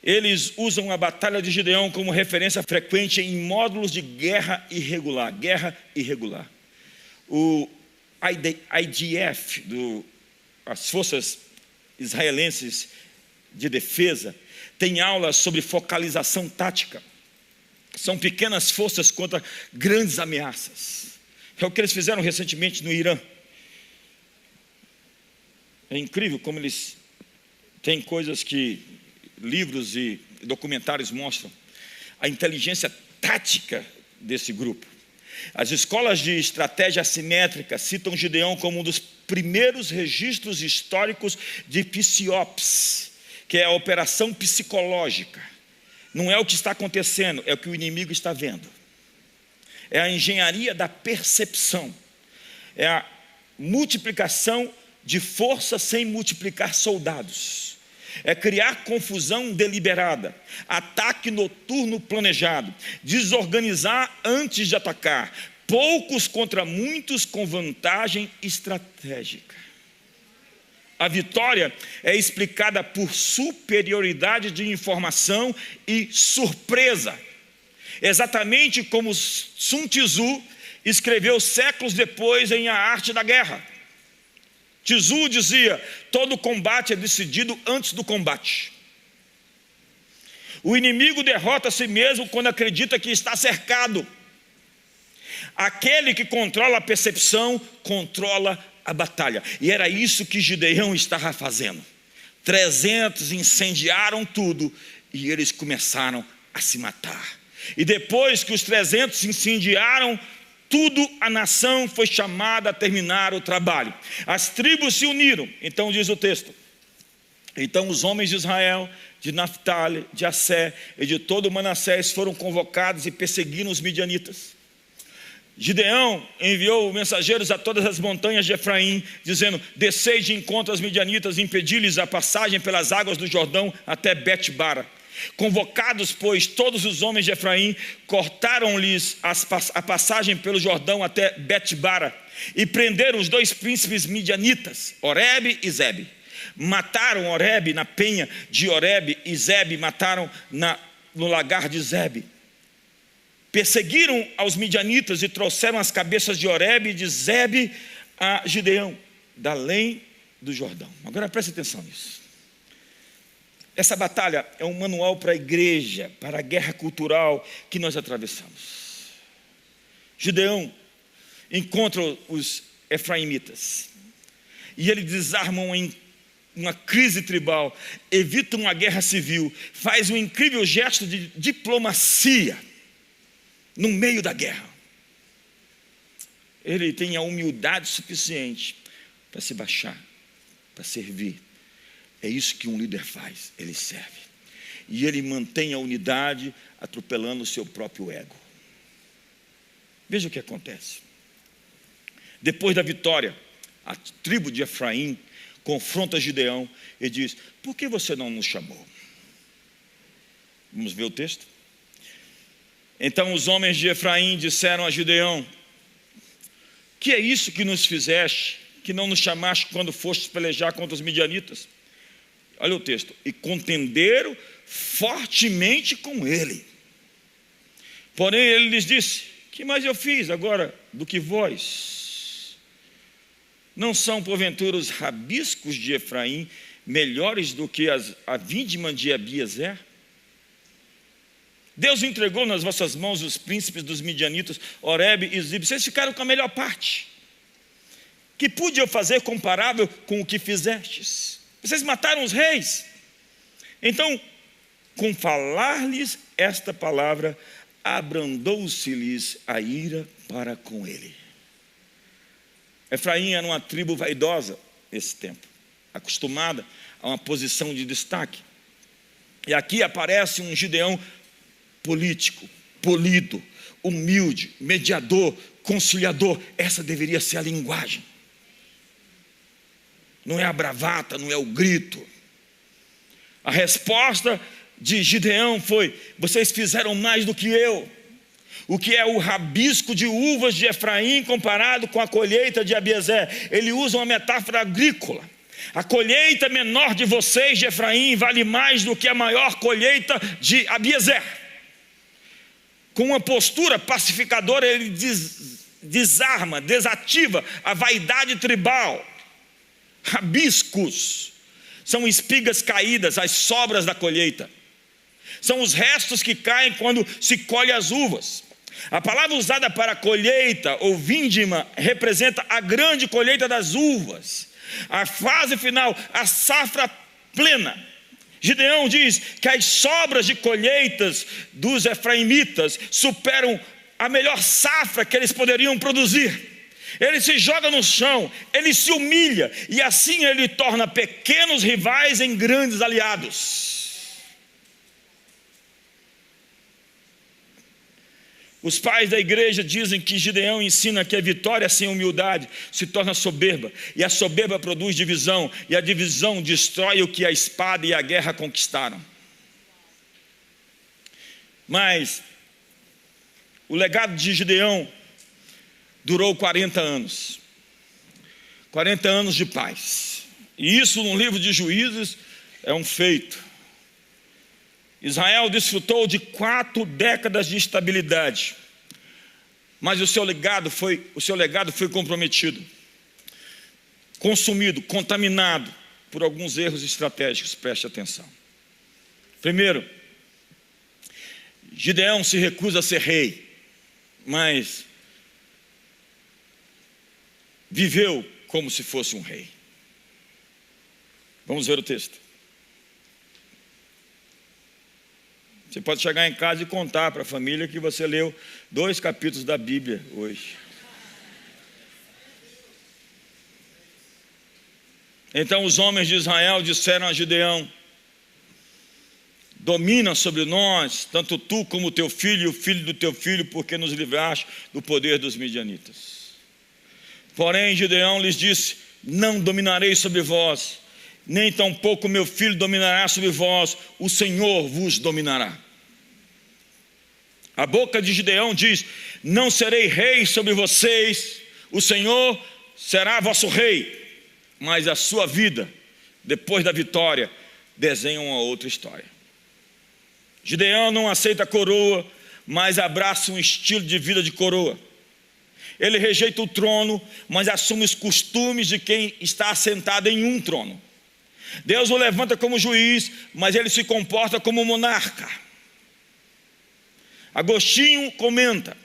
Eles usam a batalha de Gideão como referência frequente em módulos de guerra irregular. Guerra irregular. O IDF, as forças israelenses de defesa, tem aulas sobre focalização tática. São pequenas forças contra grandes ameaças. É o que eles fizeram recentemente no Irã. É incrível como eles têm coisas que livros e documentários mostram. A inteligência tática desse grupo. As escolas de estratégia assimétrica citam Gideão como um dos primeiros registros históricos de PSYOPs, que é a operação psicológica. Não é o que está acontecendo, é o que o inimigo está vendo. É a engenharia da percepção. É a multiplicação de força sem multiplicar soldados. É criar confusão deliberada, ataque noturno planejado, desorganizar antes de atacar, poucos contra muitos com vantagem estratégica. A vitória é explicada por superioridade de informação e surpresa, exatamente como Sun Tzu escreveu séculos depois em A Arte da Guerra. Tzu dizia: todo combate é decidido antes do combate. O inimigo derrota a si mesmo quando acredita que está cercado. Aquele que controla a percepção, controla a batalha. E era isso que Gideão estava fazendo. 300 incendiaram tudo e eles começaram a se matar. E depois que os 300 incendiaram tudo, a nação foi chamada a terminar o trabalho. As tribos se uniram. Então diz o texto: então os homens de Israel, de Naftali, de Assé e de todo Manassés foram convocados e perseguiram os midianitas. Gideão enviou mensageiros a todas as montanhas de Efraim, dizendo: descei de encontro aos midianitas e impedi-lhes a passagem pelas águas do Jordão até Bet-bara. Convocados, pois, todos os homens de Efraim, cortaram-lhes a passagem pelo Jordão até Bet-bara e prenderam os 2 príncipes midianitas, Oreb e Zebe. Mataram Oreb na penha de Oreb e Zebe mataram no lagar de Zebe. Perseguiram aos midianitas e trouxeram as cabeças de Oreb e de Zebe a Gideão, da além do Jordão. Agora preste atenção nisso. Essa batalha é um manual para a igreja, para a guerra cultural que nós atravessamos. Gideão encontra os efraimitas e ele desarma uma crise tribal, evita uma guerra civil, faz um incrível gesto de diplomacia no meio da guerra. Ele tem a humildade suficiente para se baixar, para servir. É isso que um líder faz, ele serve. E ele mantém a unidade, atropelando o seu próprio ego. Veja o que acontece. Depois da vitória, a tribo de Efraim confronta Gideão e diz: por que você não nos chamou? Vamos ver o texto? Então os homens de Efraim disseram a Gideão: que é isso que nos fizeste, que não nos chamaste quando fostes pelejar contra os midianitas? Olha o texto: e contenderam fortemente com ele. Porém ele lhes disse: que mais eu fiz agora do que vós? Não são porventura os rabiscos de Efraim melhores do que a vindima de Abiezer? Deus entregou nas vossas mãos os príncipes dos midianitas, Oreb e Zib. Vocês ficaram com a melhor parte. Que pude eu fazer comparável com o que fizestes? Vocês mataram os reis. Então, com falar-lhes esta palavra, abrandou-se-lhes a ira para com ele. Efraim era uma tribo vaidosa nesse tempo, acostumada a uma posição de destaque. E aqui aparece um Gideão político, polido, humilde, mediador, conciliador. Essa deveria ser a linguagem. Não é a bravata, não é o grito. A resposta de Gideão foi: vocês fizeram mais do que eu. O que é o rabisco de uvas de Efraim comparado com a colheita de Abiezer? Ele usa uma metáfora agrícola. A colheita menor de vocês de Efraim vale mais do que a maior colheita de Abiezer. Com uma postura pacificadora, ele desarma, desativa a vaidade tribal. Rabiscos são espigas caídas, as sobras da colheita. São os restos que caem quando se colhe as uvas. A palavra usada para colheita ou vindima representa a grande colheita das uvas, a fase final, a safra plena. Gideão diz que as sobras de colheitas dos efraimitas superam a melhor safra que eles poderiam produzir. Ele se joga no chão, ele se humilha, e assim ele torna pequenos rivais em grandes aliados. Os pais da igreja dizem que Gideão ensina que a vitória sem humildade se torna soberba, e a soberba produz divisão, e a divisão destrói o que a espada e a guerra conquistaram. Mas o legado de Gideão durou 40 anos. 40 anos de paz. E isso no livro de Juízes é um feito. Israel desfrutou de 4 décadas de estabilidade, mas o seu legado foi comprometido, consumido, contaminado por alguns erros estratégicos. Preste atenção. Primeiro, Gideão se recusa a ser rei, mas viveu como se fosse um rei. Vamos ver o texto. Você pode chegar em casa e contar para a família que você leu 2 capítulos da Bíblia hoje. Então os homens de Israel disseram a Gideão: domina sobre nós, tanto tu como o teu filho e o filho do teu filho, porque nos livraste do poder dos midianitas. Porém Gideão lhes disse: não dominarei sobre vós, nem tampouco meu filho dominará sobre vós, o Senhor vos dominará. A boca de Gideão diz: não serei rei sobre vocês, o Senhor será vosso rei. Mas a sua vida, depois da vitória, desenha uma outra história. Gideão não aceita a coroa, mas abraça um estilo de vida de coroa. Ele rejeita o trono, mas assume os costumes de quem está assentado em um trono. Deus o levanta como juiz, mas ele se comporta como monarca. Agostinho comenta: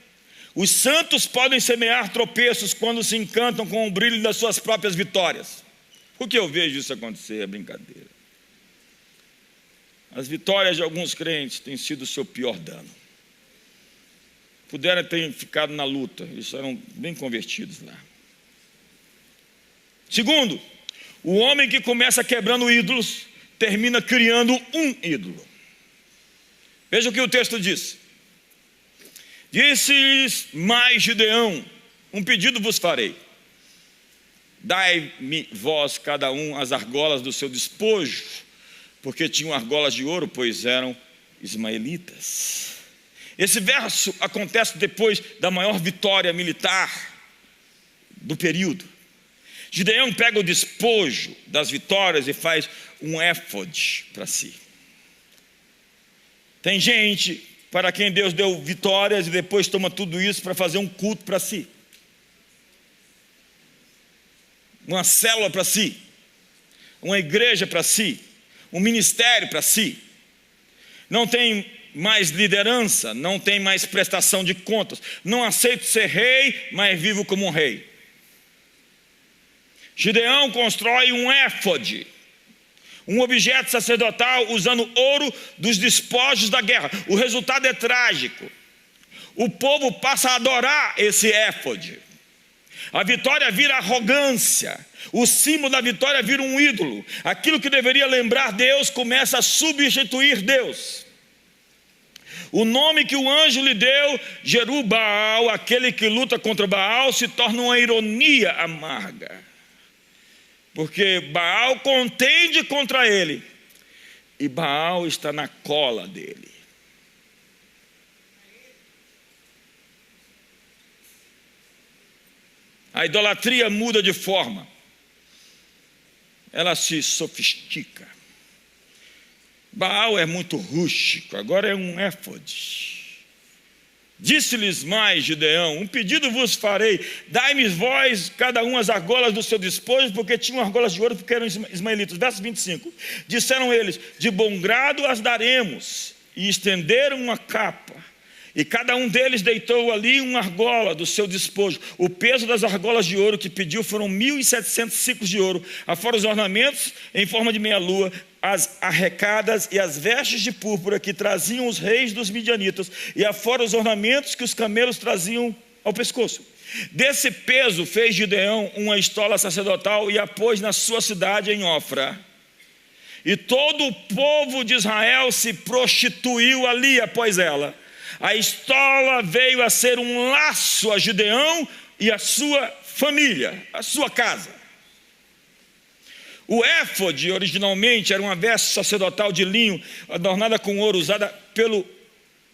os santos podem semear tropeços quando se encantam com o brilho das suas próprias vitórias. Por que eu vejo isso acontecer? É brincadeira. As vitórias de alguns crentes têm sido o seu pior dano. Puderam ter ficado na luta, eles eram bem convertidos lá. Segundo, o homem que começa quebrando ídolos, termina criando um ídolo. Veja o que o texto diz. Disse-lhes mais Gideão: um pedido vos farei. Dai-me vós cada um as argolas do seu despojo, porque tinham argolas de ouro, pois eram ismaelitas. Esse verso acontece depois da maior vitória militar do período. Gideão pega o despojo das vitórias e faz um éfode para si. Tem gente para quem Deus deu vitórias e depois toma tudo isso para fazer um culto para si, uma célula para si, uma igreja para si, um ministério para si. Não tem mais liderança, não tem mais prestação de contas. Não aceito ser rei, mas vivo como um rei. Gideão constrói um éfode, um objeto sacerdotal usando ouro dos despojos da guerra. O resultado é trágico. O povo passa a adorar esse éfode. A vitória vira arrogância. O símbolo da vitória vira um ídolo. Aquilo que deveria lembrar Deus começa a substituir Deus. O nome que o anjo lhe deu, Jerubbaal, aquele que luta contra Baal, se torna uma ironia amarga. Porque Baal contende contra ele e Baal está na cola dele. A idolatria muda de forma, ela se sofistica. Baal é muito rústico, agora é um éfode. Disse-lhes mais Gideão: um pedido vos farei, dai-me vós cada um as argolas do seu despojo, porque tinham argolas de ouro, porque eram ismaelitas. Verso 25, disseram eles: de bom grado as daremos, e estenderam uma capa, e cada um deles deitou ali uma argola do seu despojo. O peso das argolas de ouro que pediu foram 1.700 ciclos de ouro, afora os ornamentos em forma de meia-lua, as arrecadas e as vestes de púrpura que traziam os reis dos midianitas, e afora os ornamentos que os camelos traziam ao pescoço. Desse peso fez Gideão uma estola sacerdotal e a pôs na sua cidade em Ofra. E todo o povo de Israel se prostituiu ali após ela. A estola veio a ser um laço a Gideão e a sua família, a sua casa. O éfode originalmente era uma veste sacerdotal de linho adornada com ouro, usada pelo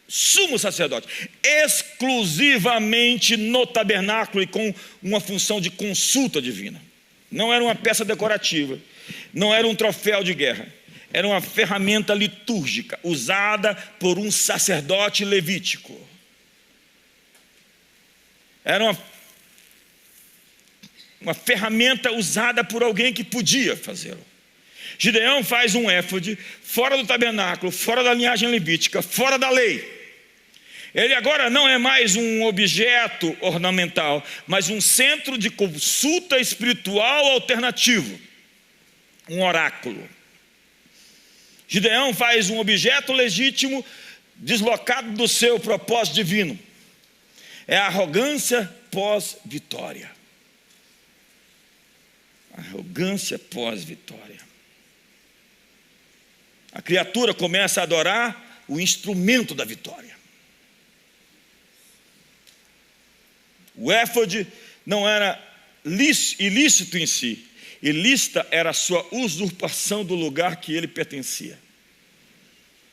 sumo sacerdote, exclusivamente no tabernáculo e com uma função de consulta divina. Não era uma peça decorativa, não era um troféu de guerra, era uma ferramenta litúrgica usada por um sacerdote levítico. Era uma ferramenta usada por alguém que podia fazê-lo. Gideão faz um éfode fora do tabernáculo, fora da linhagem levítica, fora da lei. Ele agora não é mais um objeto ornamental, mas um centro de consulta espiritual alternativo, um oráculo. Gideão faz um objeto legítimo deslocado do seu propósito divino. É a arrogância pós-vitória. Arrogância pós-vitória. A criatura começa a adorar o instrumento da vitória. O éfode não era ilícito em si. Ilícita era a sua usurpação do lugar que ele pertencia.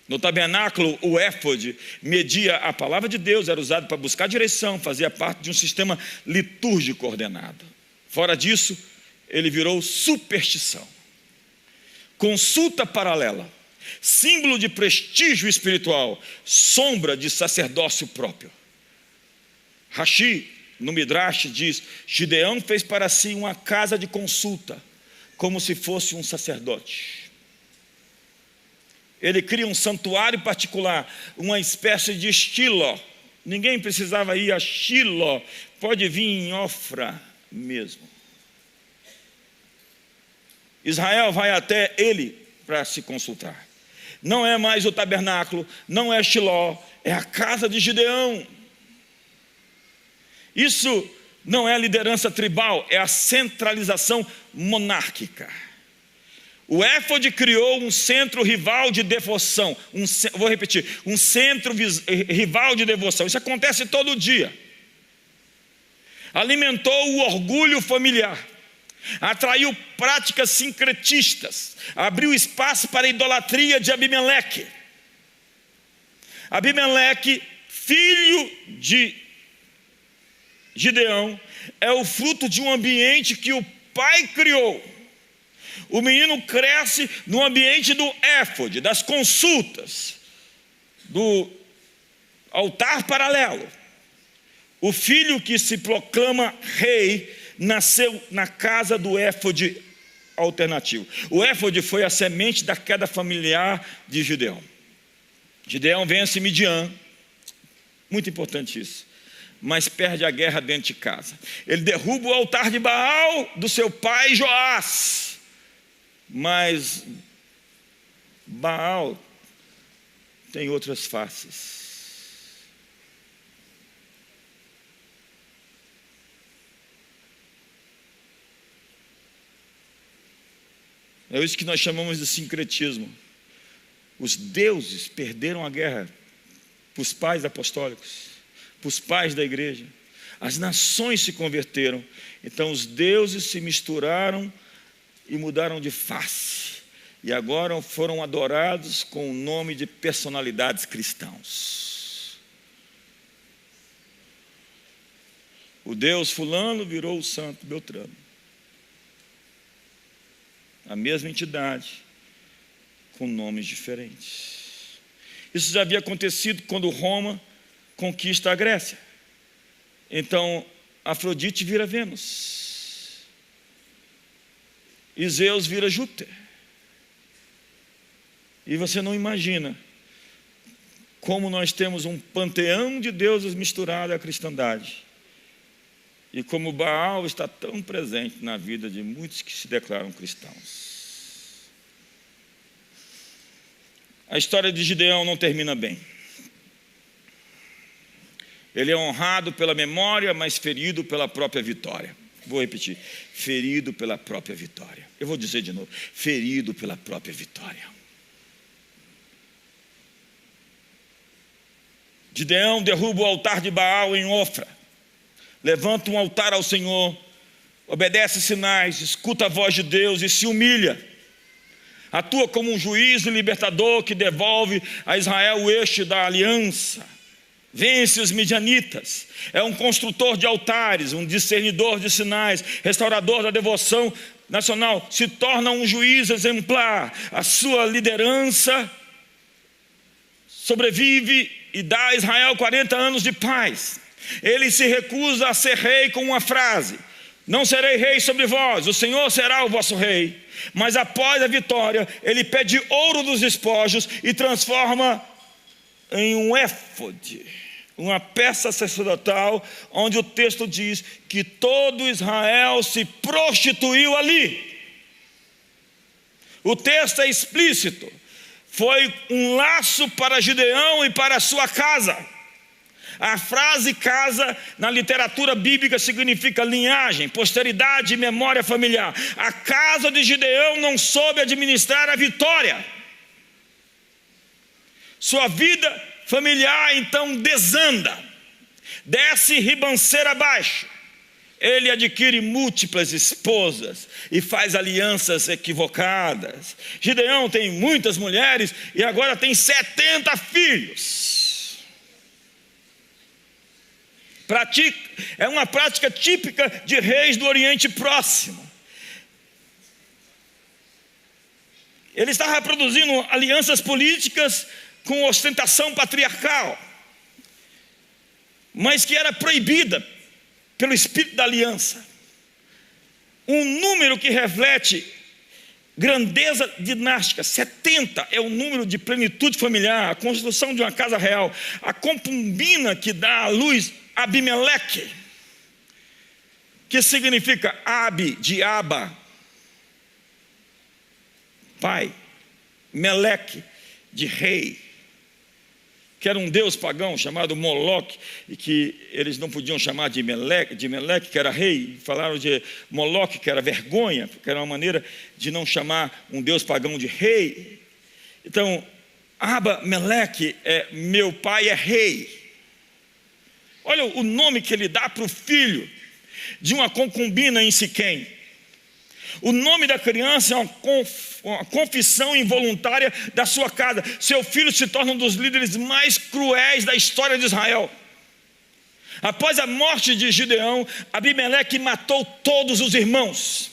No tabernáculo, o éfode media a palavra de Deus, era usado para buscar direção, fazia parte de um sistema litúrgico ordenado. Fora disso, ele virou superstição, consulta paralela, símbolo de prestígio espiritual, sombra de sacerdócio próprio. Rashi, no Midrash, diz: Gideão fez para si uma casa de consulta, como se fosse um sacerdote. Ele cria um santuário particular, uma espécie de Shiló. Ninguém precisava ir a Shiló, pode vir em Ofra mesmo. Israel vai até ele para se consultar. Não é mais o tabernáculo, não é Shiló, é a casa de Gideão. Isso não é a liderança tribal, é a centralização monárquica. O éfode criou um centro rival de devoção. Vou repetir, um centro rival de devoção. Isso acontece todo dia. Alimentou o orgulho familiar. atraiu práticas sincretistas, abriu espaço para a idolatria de Abimeleque. Abimeleque, filho de Gideão, é o fruto de um ambiente que o pai criou. O menino cresce no ambiente do éfode, das consultas, do altar paralelo. O filho que se proclama rei nasceu na casa do éfode alternativo. O éfode foi a semente da queda familiar de Gideão. Gideão vence Midian, muito importante isso, mas perde a guerra dentro de casa. Ele derruba o altar de Baal do seu pai Joás, mas Baal tem outras faces. É isso que nós chamamos de sincretismo. Os deuses perderam a guerra para os pais apostólicos, para os pais da igreja. As nações se converteram. Então os deuses se misturaram e mudaram de face. E agora foram adorados com o nome de personalidades cristãos. O Deus fulano virou o santo Beltrano. A mesma entidade, com nomes diferentes. Isso já havia acontecido quando Roma conquista a Grécia. Então, Afrodite vira Vênus. E Zeus vira Júpiter. E você não imagina como nós temos um panteão de deuses misturado à cristandade. E como Baal está tão presente na vida de muitos que se declaram cristãos. A história de Gideão não termina bem. Ele é honrado pela memória, mas ferido pela própria vitória. Vou repetir, ferido pela própria vitória. Eu vou dizer de novo, ferido pela própria vitória. Gideão derruba o altar de Baal em Ofra. Levanta um altar ao Senhor, obedece sinais, escuta a voz de Deus e se humilha. Atua como um juiz e libertador que devolve a Israel o eixo da aliança. Vence os midianitas. É um construtor de altares, um discernidor de sinais, restaurador da devoção nacional. Se torna um juiz exemplar. A sua liderança sobrevive e dá a Israel 40 anos de paz. Ele se recusa a ser rei com uma frase: não serei rei sobre vós, o Senhor será o vosso rei. Mas após a vitória, ele pede ouro dos despojos e transforma em um éfode, uma peça sacerdotal, onde o texto diz que todo Israel se prostituiu ali. O texto é explícito. Foi um laço para Gideão e para a sua casa. A frase casa na literatura bíblica significa linhagem, posteridade e memória familiar. A casa de Gideão não soube administrar a vitória. Sua vida familiar então desanda, desce ribanceira abaixo. Ele adquire múltiplas esposas e faz alianças equivocadas. Gideão tem muitas mulheres e agora tem 70 filhos. É uma prática típica de reis do Oriente Próximo. Ele está reproduzindo alianças políticas com ostentação patriarcal, mas que era proibida pelo espírito da aliança. Um número que reflete grandeza dinástica. 70 é o número de plenitude familiar, a construção de uma casa real. A concubina que dá à luz Abimeleque, que significa Abi, de Aba, pai, Meleque, de rei, que era um deus pagão chamado Moloque, e que eles não podiam chamar de Meleque, que era rei. Falaram de Moloque, que era vergonha, porque era uma maneira de não chamar um deus pagão de rei. Então, Aba, Meleque, meu pai é rei. Olha o nome que ele dá para o filho de uma concubina em Siquém. O nome da criança é uma confissão involuntária da sua casa. Seu filho se torna um dos líderes mais cruéis da história de Israel. Após a morte de Gideão, Abimeleque matou todos os irmãos,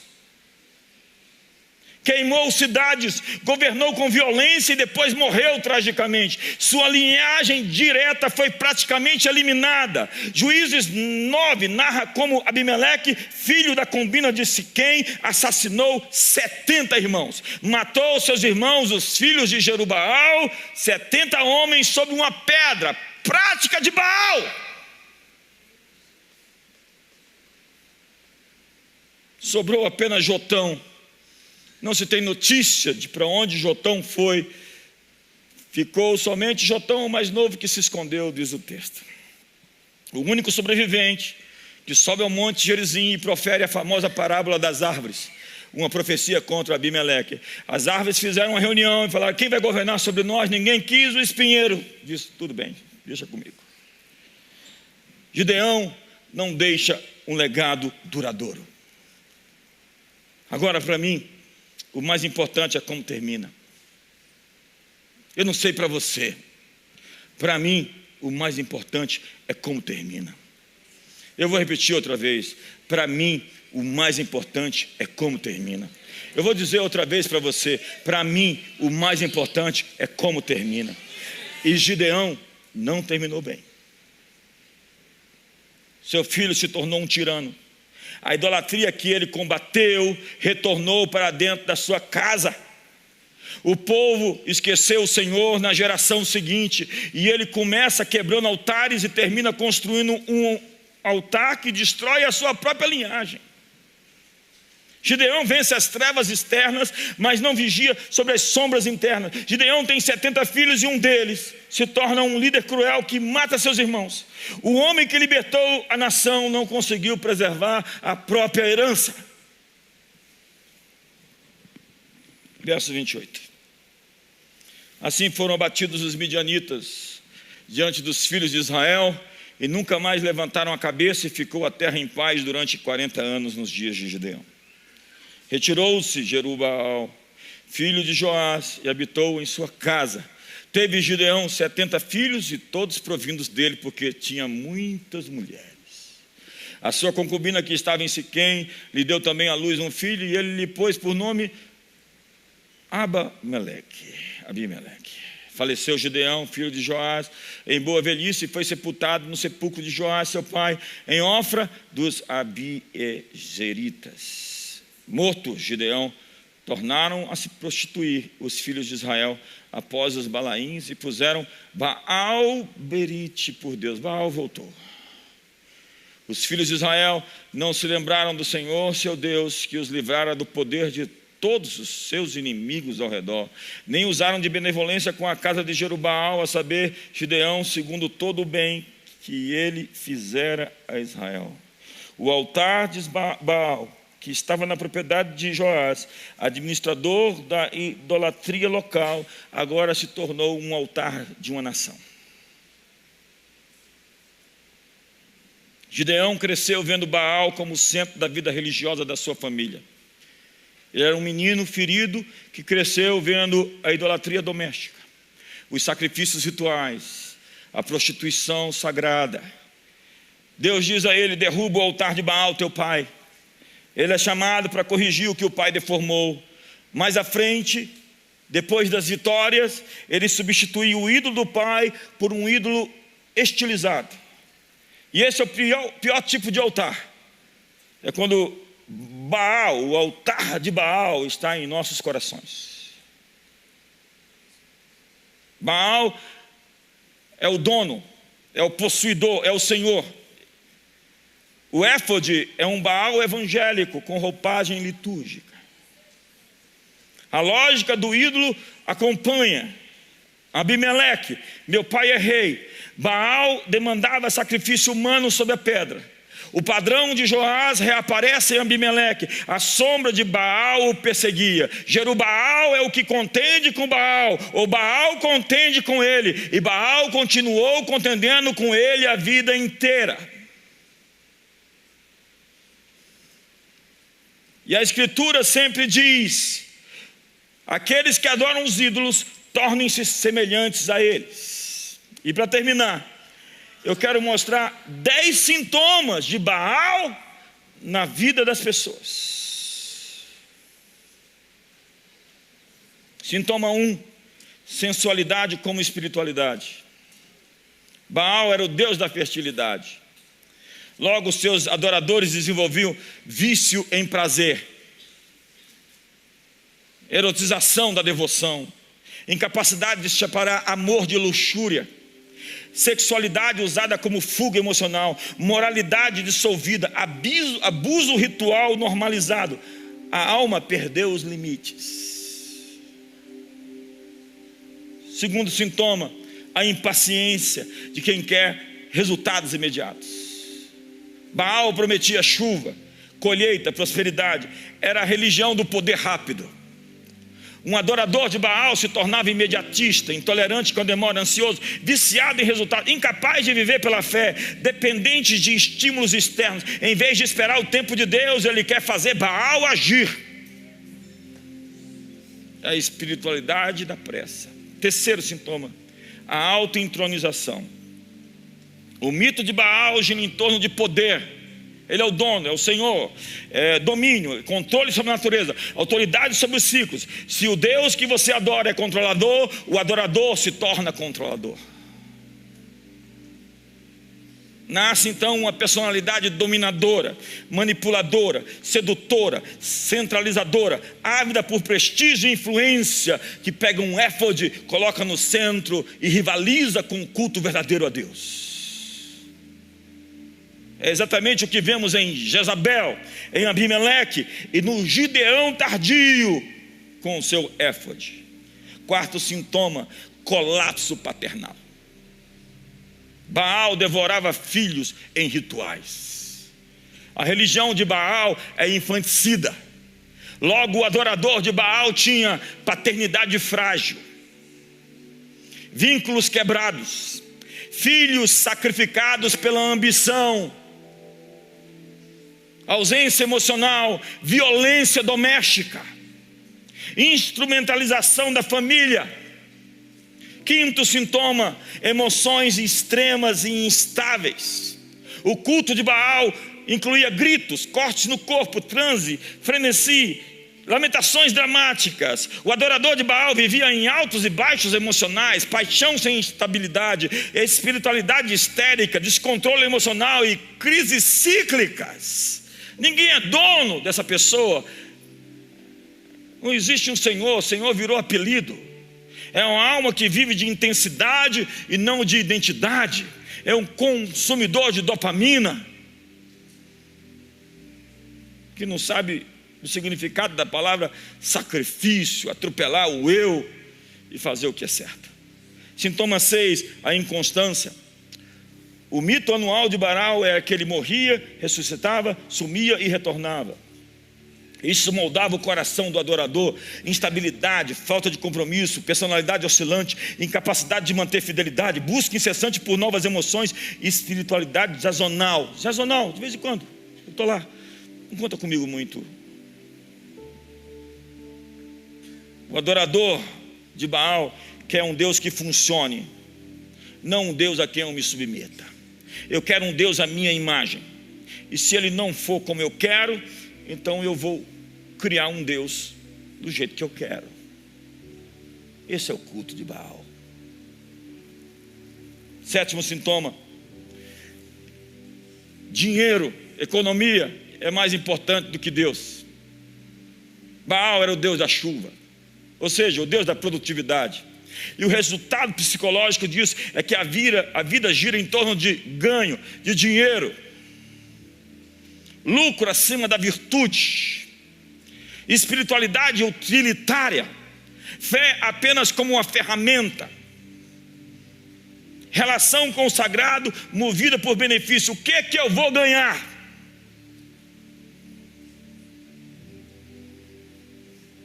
queimou cidades, governou com violência e depois morreu tragicamente. Sua linhagem direta foi praticamente eliminada. Juízes 9 narra como Abimeleque, filho da concubina de Siquém, assassinou 70 irmãos. Matou seus irmãos, os filhos de Jerubaal, 70 homens sob uma pedra, prática de Baal. Sobrou apenas Jotão. Não se tem notícia de para onde Jotão foi. Ficou somente Jotão, o mais novo, que se escondeu, diz o texto. O único sobrevivente que sobe ao monte Gerizim e profere a famosa parábola das árvores, uma profecia contra Abimeleque. As árvores fizeram uma reunião e falaram: quem vai governar sobre nós? Ninguém quis. O espinheiro disse: tudo bem, deixa comigo. Gideão não deixa um legado duradouro. Agora, para mim, o mais importante é como termina. Eu não sei para você. Para mim, o mais importante é como termina. Eu vou repetir outra vez. Para mim, o mais importante é como termina. Eu vou dizer outra vez para você. Para mim, o mais importante é como termina. E Gideão não terminou bem. Seu filho se tornou um tirano. A idolatria que ele combateu retornou para dentro da sua casa. O povo esqueceu o Senhor na geração seguinte, e ele começa quebrando altares e termina construindo um altar que destrói a sua própria linhagem. Gideão vence as trevas externas, mas não vigia sobre as sombras internas. Gideão tem 70 filhos e um deles se torna um líder cruel que mata seus irmãos. O homem que libertou a nação não conseguiu preservar a própria herança. Verso 28. Assim foram abatidos os midianitas diante dos filhos de Israel, e nunca mais levantaram a cabeça, e ficou a terra em paz durante 40 anos nos dias de Gideão. Retirou-se Jerubaal, filho de Joás, e habitou em sua casa. Teve Gideão 70 filhos, e todos provindos dele, porque tinha muitas mulheres. A sua concubina, que estava em Siquém, lhe deu também à luz um filho, e ele lhe pôs por nome Abimeleque. Faleceu Gideão, filho de Joás, em boa velhice, e foi sepultado no sepulcro de Joás, seu pai, em Ofra dos Abiezeritas. Morto Gideão, tornaram a se prostituir os filhos de Israel após os Balaíns, e puseram Baal-berite por Deus. Baal voltou. Os filhos de Israel não se lembraram do Senhor, seu Deus, que os livrara do poder de todos os seus inimigos ao redor, nem usaram de benevolência com a casa de Jerubaal, a saber, Gideão, segundo todo o bem que ele fizera a Israel. O altar de Baal, que estava na propriedade de Joás, administrador da idolatria local, agora se tornou um altar de uma nação. Gideão cresceu vendo Baal como centro da vida religiosa da sua família. Ele era um menino ferido que cresceu vendo a idolatria doméstica, os sacrifícios rituais, a prostituição sagrada. Deus diz a ele: derruba o altar de Baal, teu pai. Ele é chamado para corrigir o que o pai deformou. Mais à frente, depois das vitórias, ele substitui o ídolo do pai por um ídolo estilizado. E esse é o pior tipo de altar. É quando Baal, o altar de Baal, está em nossos corações. Baal é o dono, é o possuidor, é o Senhor. O éfode é um Baal evangélico com roupagem litúrgica. A lógica do ídolo acompanha. Abimeleque, meu pai é rei. Baal demandava sacrifício humano sobre a pedra. O padrão de Joás reaparece em Abimeleque. A sombra de Baal o perseguia. Jerubaal é o que contende com Baal, ou Baal contende com ele, e Baal continuou contendendo com ele a vida inteira. E a Escritura sempre diz: aqueles que adoram os ídolos, tornem-se semelhantes a eles. E para terminar, eu quero mostrar 10 sintomas de Baal na vida das pessoas. Sintoma 1: sensualidade como espiritualidade. Baal era o deus da fertilidade. Logo, seus adoradores desenvolviam vício em prazer, erotização da devoção, incapacidade de separar amor de luxúria, sexualidade usada como fuga emocional, moralidade dissolvida, abuso ritual normalizado. A alma perdeu os limites. Segundo sintoma, a impaciência de quem quer resultados imediatos. Baal prometia chuva, colheita, prosperidade. Era a religião do poder rápido. Um adorador de Baal se tornava imediatista, intolerante com a demora, ansioso, viciado em resultados, incapaz de viver pela fé, dependente de estímulos externos. Em vez de esperar o tempo de Deus, ele quer fazer Baal agir. É a espiritualidade da pressa. Terceiro sintoma, a auto-entronização. O mito de Baal gira em torno de poder. Ele é o dono, é o Senhor, domínio, controle sobre a natureza, autoridade sobre os ciclos. Se o Deus que você adora é controlador, o adorador se torna controlador. Nasce então uma personalidade dominadora, manipuladora, sedutora, centralizadora, ávida por prestígio e influência, que pega um éfode, coloca no centro e rivaliza com o culto verdadeiro a Deus. É exatamente o que vemos em Jezabel, em Abimeleque e no Gideão tardio com o seu éfode. Quarto sintoma, colapso paternal. Baal devorava filhos em rituais. A religião de Baal é infanticida. Logo, o adorador de Baal tinha paternidade frágil, vínculos quebrados, filhos sacrificados pela ambição, ausência emocional, violência doméstica, instrumentalização da família. Quinto sintoma, emoções extremas e instáveis. O culto de Baal incluía gritos, cortes no corpo, transe, frenesi, lamentações dramáticas. O adorador de Baal vivia em altos e baixos emocionais, paixão sem estabilidade, espiritualidade histérica, descontrole emocional e crises cíclicas. Ninguém é dono dessa pessoa. Não existe um Senhor, o Senhor virou apelido. É uma alma que vive de intensidade e não de identidade. É um consumidor de dopamina, que não sabe o significado da palavra sacrifício, atropelar o eu e fazer o que é certo. Sintoma 6, a inconstância. O mito anual de Baal é que ele morria, ressuscitava, sumia e retornava. Isso moldava o coração do adorador. Instabilidade, falta de compromisso, personalidade oscilante, incapacidade de manter fidelidade, busca incessante por novas emoções e espiritualidade sazonal. Sazonal, de vez em quando, eu estou lá, não conta comigo muito. O adorador de Baal quer um Deus que funcione, não um Deus a quem eu me submeta. Eu quero um Deus à minha imagem, e se ele não for como eu quero, então eu vou criar um Deus do jeito que eu quero. Esse é o culto de Baal. Sétimo sintoma, dinheiro, economia é mais importante do que Deus. Baal era o Deus da chuva, ou seja, o Deus da produtividade. E o resultado psicológico disso é que a vida gira em torno de ganho, de dinheiro, lucro acima da virtude, espiritualidade utilitária, fé apenas como uma ferramenta, relação com o sagrado movida por benefício. O que é que eu vou ganhar?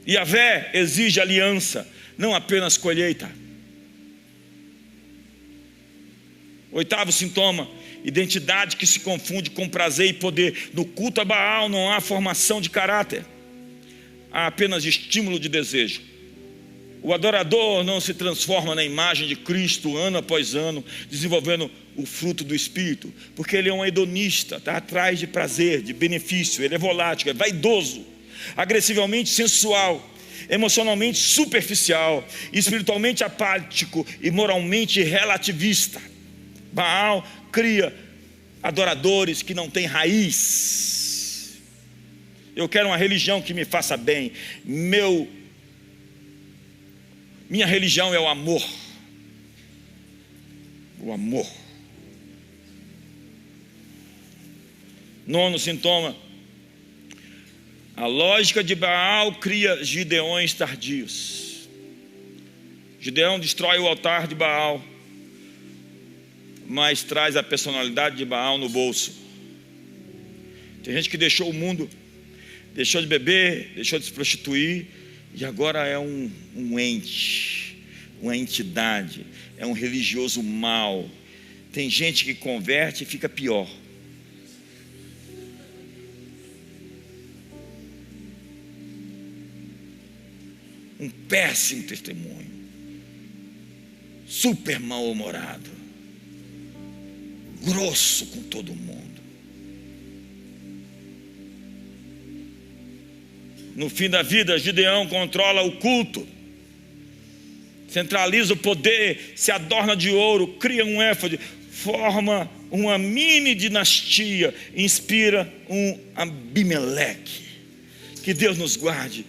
Yahvé exige aliança, não apenas colheita. Oitavo sintoma, identidade que se confunde com prazer e poder. No culto a Baal não há formação de caráter. a apenas estímulo de desejo. O adorador não se transforma na imagem de Cristo ano após ano, desenvolvendo o fruto do Espírito, porque ele é um hedonista, está atrás de prazer, de benefício. Ele é volátil, é vaidoso, agressivamente sensual, emocionalmente superficial, espiritualmente apático e moralmente relativista. Baal cria adoradores que não têm raiz. Eu quero uma religião que me faça bem. Minha religião é o amor. O amor. 9º sintoma: a lógica de Baal cria Gideões tardios. Gideão destrói o altar de Baal, mas traz a personalidade de Baal no bolso. Tem gente que deixou o mundo, deixou de beber, deixou de se prostituir, e agora é um ente, uma entidade, é um religioso mau. Tem gente que converte e fica pior. Um péssimo testemunho, super mal-humorado, grosso com todo mundo. No fim da vida, Gideão controla o culto, centraliza o poder, se adorna de ouro, cria um éfode, forma uma mini dinastia, inspira um Abimeleque. Que Deus nos guarde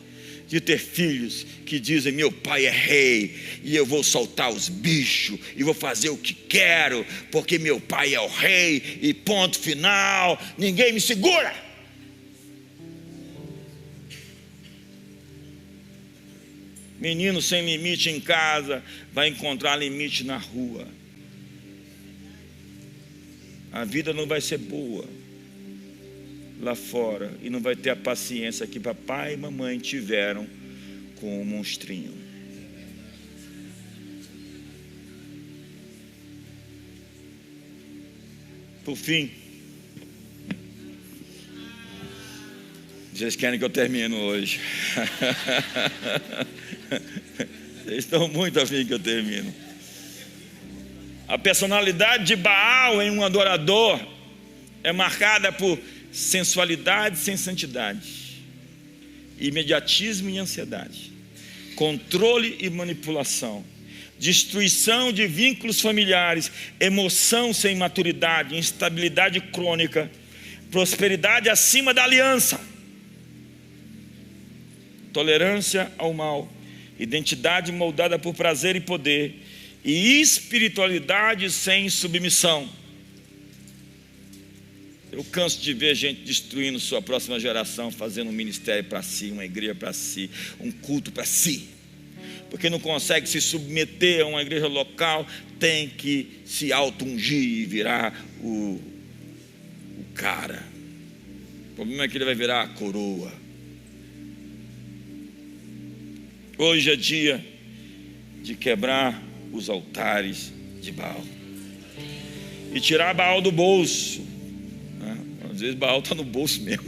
de ter filhos que dizem: meu pai é rei e eu vou soltar os bichos e vou fazer o que quero, porque meu pai é o rei e ponto final, ninguém me segura. Menino sem limite em casa vai encontrar limite na rua. A vida não vai ser boa lá fora e não vai ter a paciência que papai e mamãe tiveram com o monstrinho. Por fim, vocês querem que eu termine hoje? Vocês estão muito afim que eu termine. A personalidade de Baal em um adorador é marcada por sensualidade sem santidade, imediatismo e ansiedade, controle e manipulação, destruição de vínculos familiares, emoção sem maturidade, instabilidade crônica, prosperidade acima da aliança, tolerância ao mal, identidade moldada por prazer e poder, e espiritualidade sem submissão. Eu canso de ver gente destruindo sua próxima geração, fazendo um ministério para si, uma igreja para si, um culto para si, porque não consegue se submeter a uma igreja local, tem que se auto-ungir e virar o cara. O problema é que ele vai virar a coroa. Hoje é dia de quebrar os altares de Baal e tirar Baal do bolso. Às vezes Baal está no bolso mesmo.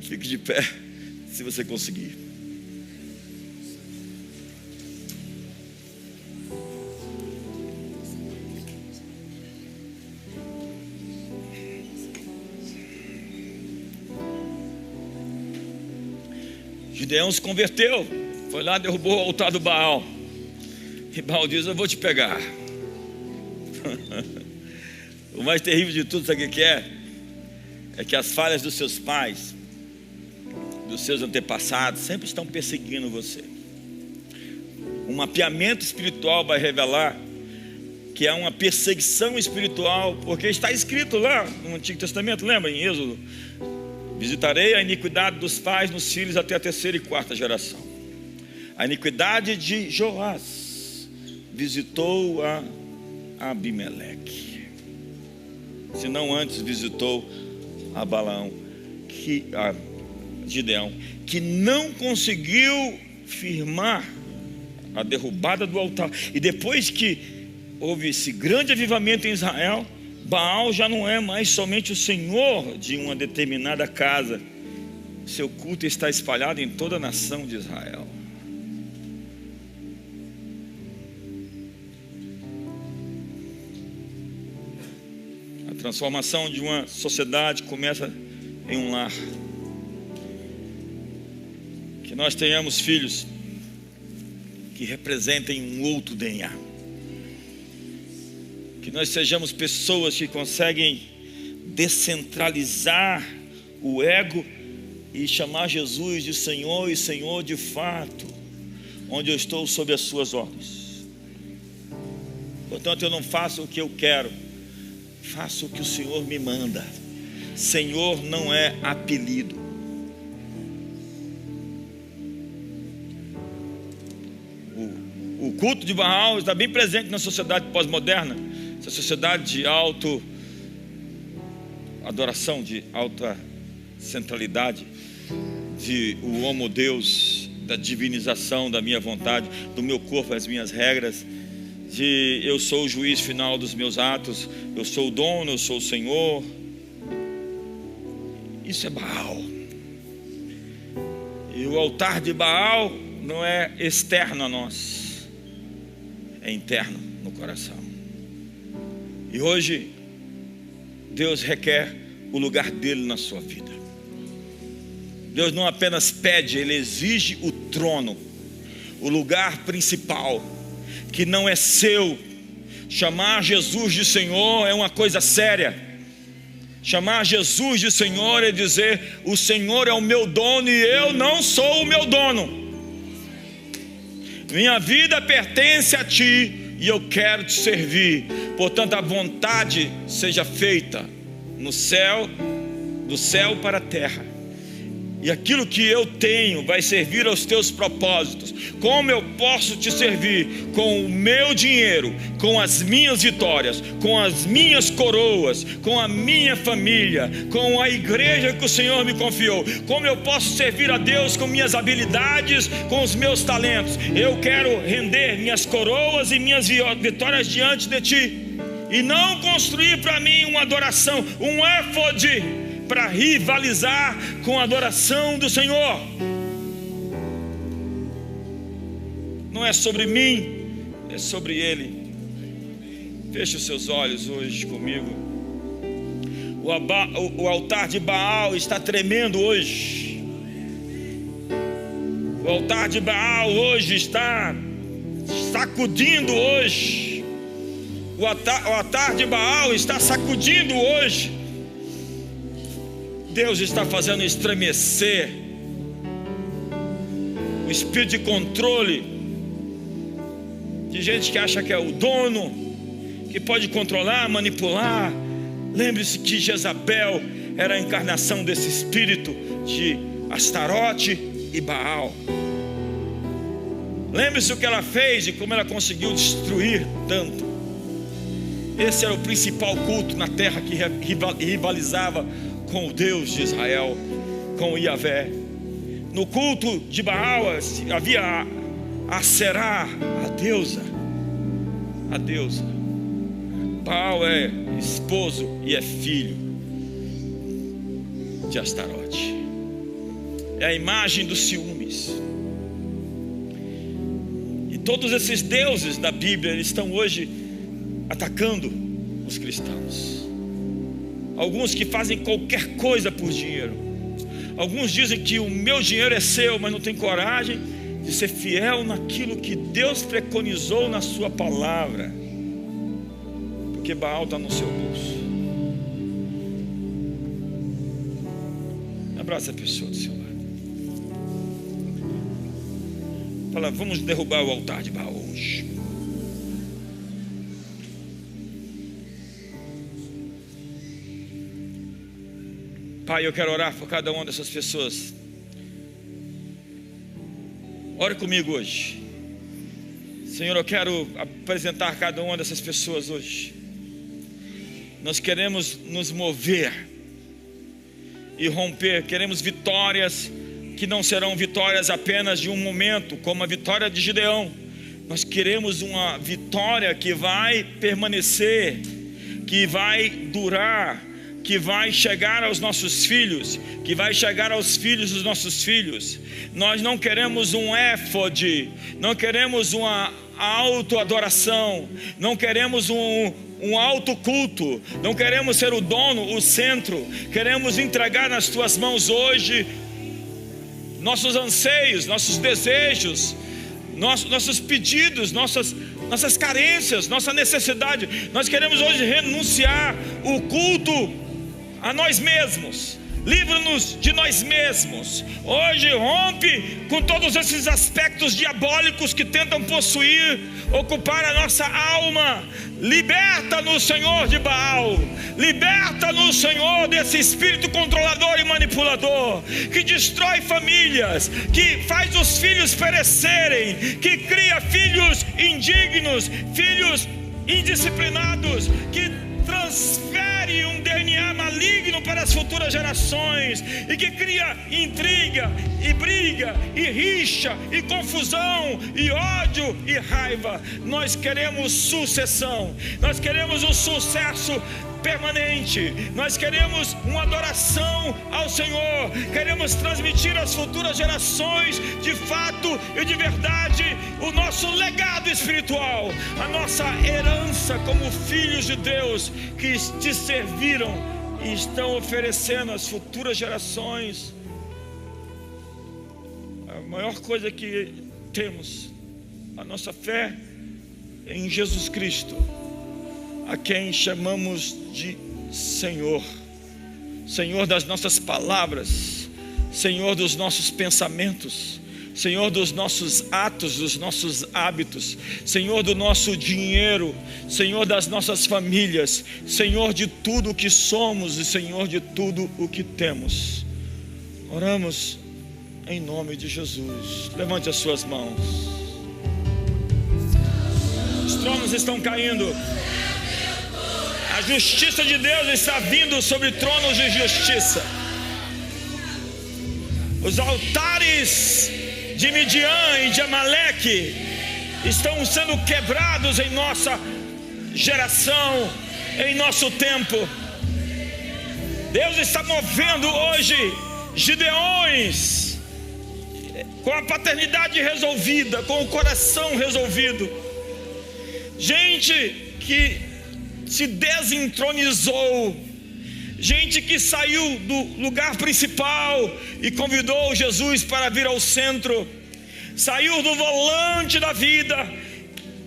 Fique de pé, se você conseguir. Gideão se converteu, foi lá, derrubou o altar do Baal. E Baal diz: eu vou te pegar. O mais terrível de tudo, sabe o que é? É que as falhas dos seus pais, dos seus antepassados, sempre estão perseguindo você. Um mapeamento espiritual vai revelar que é uma perseguição espiritual, porque está escrito lá no Antigo Testamento, lembra em Êxodo: visitarei a iniquidade dos pais nos filhos até a 3ª e 4ª geração. A iniquidade de Joás visitou a Abimeleque, se não antes visitou a Gideão, que não conseguiu firmar a derrubada do altar. E depois que houve esse grande avivamento em Israel, Baal já não é mais somente o senhor de uma determinada casa, seu culto está espalhado em toda a nação de Israel. A transformação de uma sociedade começa em um lar. Que nós tenhamos filhos que representem um outro DNA. Que nós sejamos pessoas que conseguem descentralizar o ego e chamar Jesus de Senhor e Senhor de fato, onde eu estou sob as suas ordens. Portanto, eu não faço o que eu quero, faço o que o Senhor me manda. Senhor não é apelido. O culto de Baal está bem presente na sociedade pós-moderna, essa sociedade de adoração, de alta centralidade, de o homo Deus, da divinização da minha vontade, do meu corpo, as minhas regras, de eu sou o juiz final dos meus atos, eu sou o dono, eu sou o Senhor. Isso é Baal. E o altar de Baal não é externo a nós, é interno no coração. E hoje Deus requer o lugar dele na sua vida. Deus não apenas pede, Ele exige o trono, o lugar principal, que não é seu. Chamar Jesus de Senhor é uma coisa séria. Chamar Jesus de Senhor é dizer: o Senhor é o meu dono e eu não sou o meu dono. Minha vida pertence a Ti e eu quero Te servir. Portanto, a vontade seja feita no céu, do céu para a terra. E aquilo que eu tenho vai servir aos Teus propósitos. Como eu posso Te servir? Com o meu dinheiro, com as minhas vitórias, com as minhas coroas, com a minha família, com a igreja que o Senhor me confiou. Como eu posso servir a Deus com minhas habilidades, com os meus talentos? Eu quero render minhas coroas e minhas vitórias diante de Ti, e não construir para mim uma adoração, um éfode, para rivalizar com a adoração do Senhor. Não é sobre mim, é sobre Ele. Feche os seus olhos hoje comigo. O altar de Baal está tremendo hoje. O altar de Baal hoje está sacudindo hoje. O altar de Baal está sacudindo hoje. Deus está fazendo estremecer o espírito de controle de gente que acha que é o dono, que pode controlar, manipular. Lembre-se que Jezabel era a encarnação desse espírito de Astarote e Baal. Lembre-se o que ela fez e como ela conseguiu destruir tanto. Esse era o principal culto na terra que rivalizava com o Deus de Israel, com o Yahvé. No culto de Baal havia a Será, a deusa. Baal é esposo e é filho de Astarote. É a imagem dos ciúmes. E todos esses deuses da Bíblia, eles estão hoje atacando os cristãos. Alguns que fazem qualquer coisa por dinheiro. Alguns dizem que o meu dinheiro é seu, mas não tem coragem de ser fiel naquilo que Deus preconizou na sua palavra, porque Baal está no seu bolso. Abraça a pessoa do seu lado. Fala: vamos derrubar o altar de Baal hoje. Pai, eu quero orar por cada uma dessas pessoas. Ore comigo hoje. Senhor, eu quero apresentar cada uma dessas pessoas hoje. Nós queremos nos mover e romper. Queremos vitórias que não serão vitórias apenas de um momento, como a vitória de Gideão. Nós queremos uma vitória que vai permanecer, que vai durar, que vai chegar aos nossos filhos, que vai chegar aos filhos dos nossos filhos. Nós não queremos um éfode, não queremos uma autoadoração, não queremos um autoculto, não queremos ser o dono, o centro. Queremos entregar nas tuas mãos hoje nossos anseios, nossos desejos, nossos pedidos, nossas carências, nossa necessidade. Nós queremos hoje renunciar o culto a nós mesmos. Livra-nos de nós mesmos. Hoje rompe com todos esses aspectos diabólicos que tentam possuir, ocupar a nossa alma. Liberta-nos, Senhor, de Baal. Liberta-nos, Senhor, desse espírito controlador e manipulador, que destrói famílias, que faz os filhos perecerem, que cria filhos indignos, filhos indisciplinados, que transfere um DNA maligno para as futuras gerações, e que cria intriga, e briga, e rixa, e confusão, e ódio, e raiva. Nós queremos sucessão, nós queremos um sucesso permanente, nós queremos uma adoração ao Senhor, queremos transmitir às futuras gerações, de fato e de verdade, o nosso legado espiritual, a nossa herança como filhos de Deus, que te serviram e estão oferecendo às futuras gerações a maior coisa que temos, a nossa fé em Jesus Cristo, a quem chamamos de Senhor, Senhor das nossas palavras, Senhor dos nossos pensamentos, Senhor dos nossos atos, dos nossos hábitos, Senhor do nosso dinheiro, Senhor das nossas famílias, Senhor de tudo o que somos e Senhor de tudo o que temos. Oramos em nome de Jesus. Levante as suas mãos. Os tronos estão caindo. A justiça de Deus está vindo sobre tronos de justiça. Os altares de Midian e de Amaleque estão sendo quebrados em nossa geração, em nosso tempo. Deus está movendo hoje Gideões com a paternidade resolvida, com o coração resolvido, gente que se desentronizou, gente que saiu do lugar principal e convidou Jesus para vir ao centro, saiu do volante da vida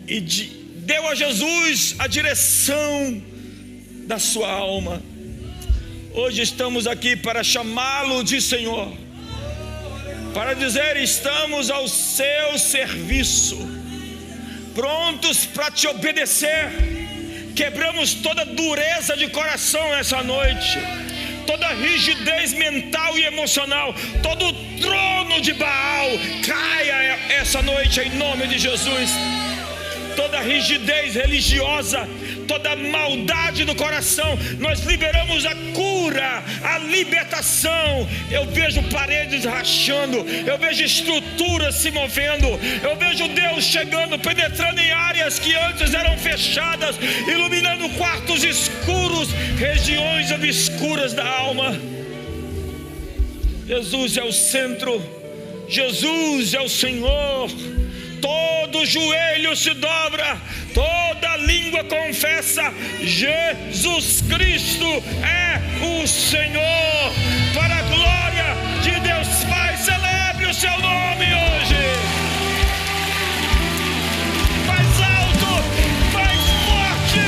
e deu a Jesus a direção da sua alma. Hoje estamos aqui para chamá-lo de Senhor, para dizer: estamos ao seu serviço, prontos para te obedecer. Quebramos toda dureza de coração nessa noite, toda rigidez mental e emocional, todo trono de Baal caia essa noite em nome de Jesus. Toda rigidez religiosa, toda maldade do coração, nós liberamos a cura, a libertação. Eu vejo paredes rachando, eu vejo estruturas se movendo, eu vejo Deus chegando, penetrando em áreas que antes eram fechadas, iluminando quartos escuros, regiões obscuras da alma. Jesus é o centro, Jesus é o Senhor. Todo joelho se dobra, toda língua confessa: Jesus Cristo é o Senhor. Para a glória de Deus Pai, celebre o seu nome hoje. Mais alto, mais forte.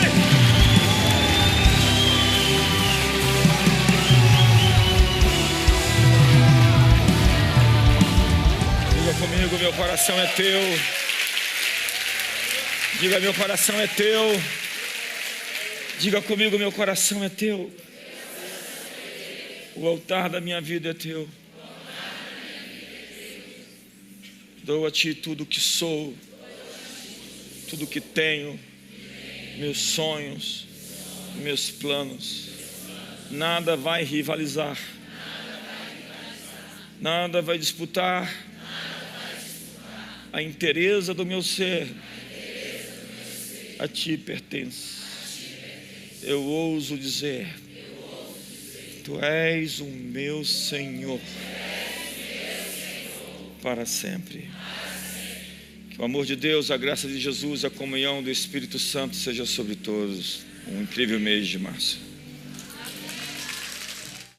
Diga comigo: meu coração é teu. Diga: meu coração é teu. Diga comigo: meu coração é teu. O altar da minha vida é teu. Dou a ti tudo o que sou, tudo o que tenho, meus sonhos, meus planos. Nada vai rivalizar, nada vai disputar a inteireza do meu ser. A ti pertence. Eu ouso dizer Tu és o meu Senhor para sempre. Que o amor de Deus, a graça de Jesus, a comunhão do Espírito Santo seja sobre todos. Um incrível mês de março.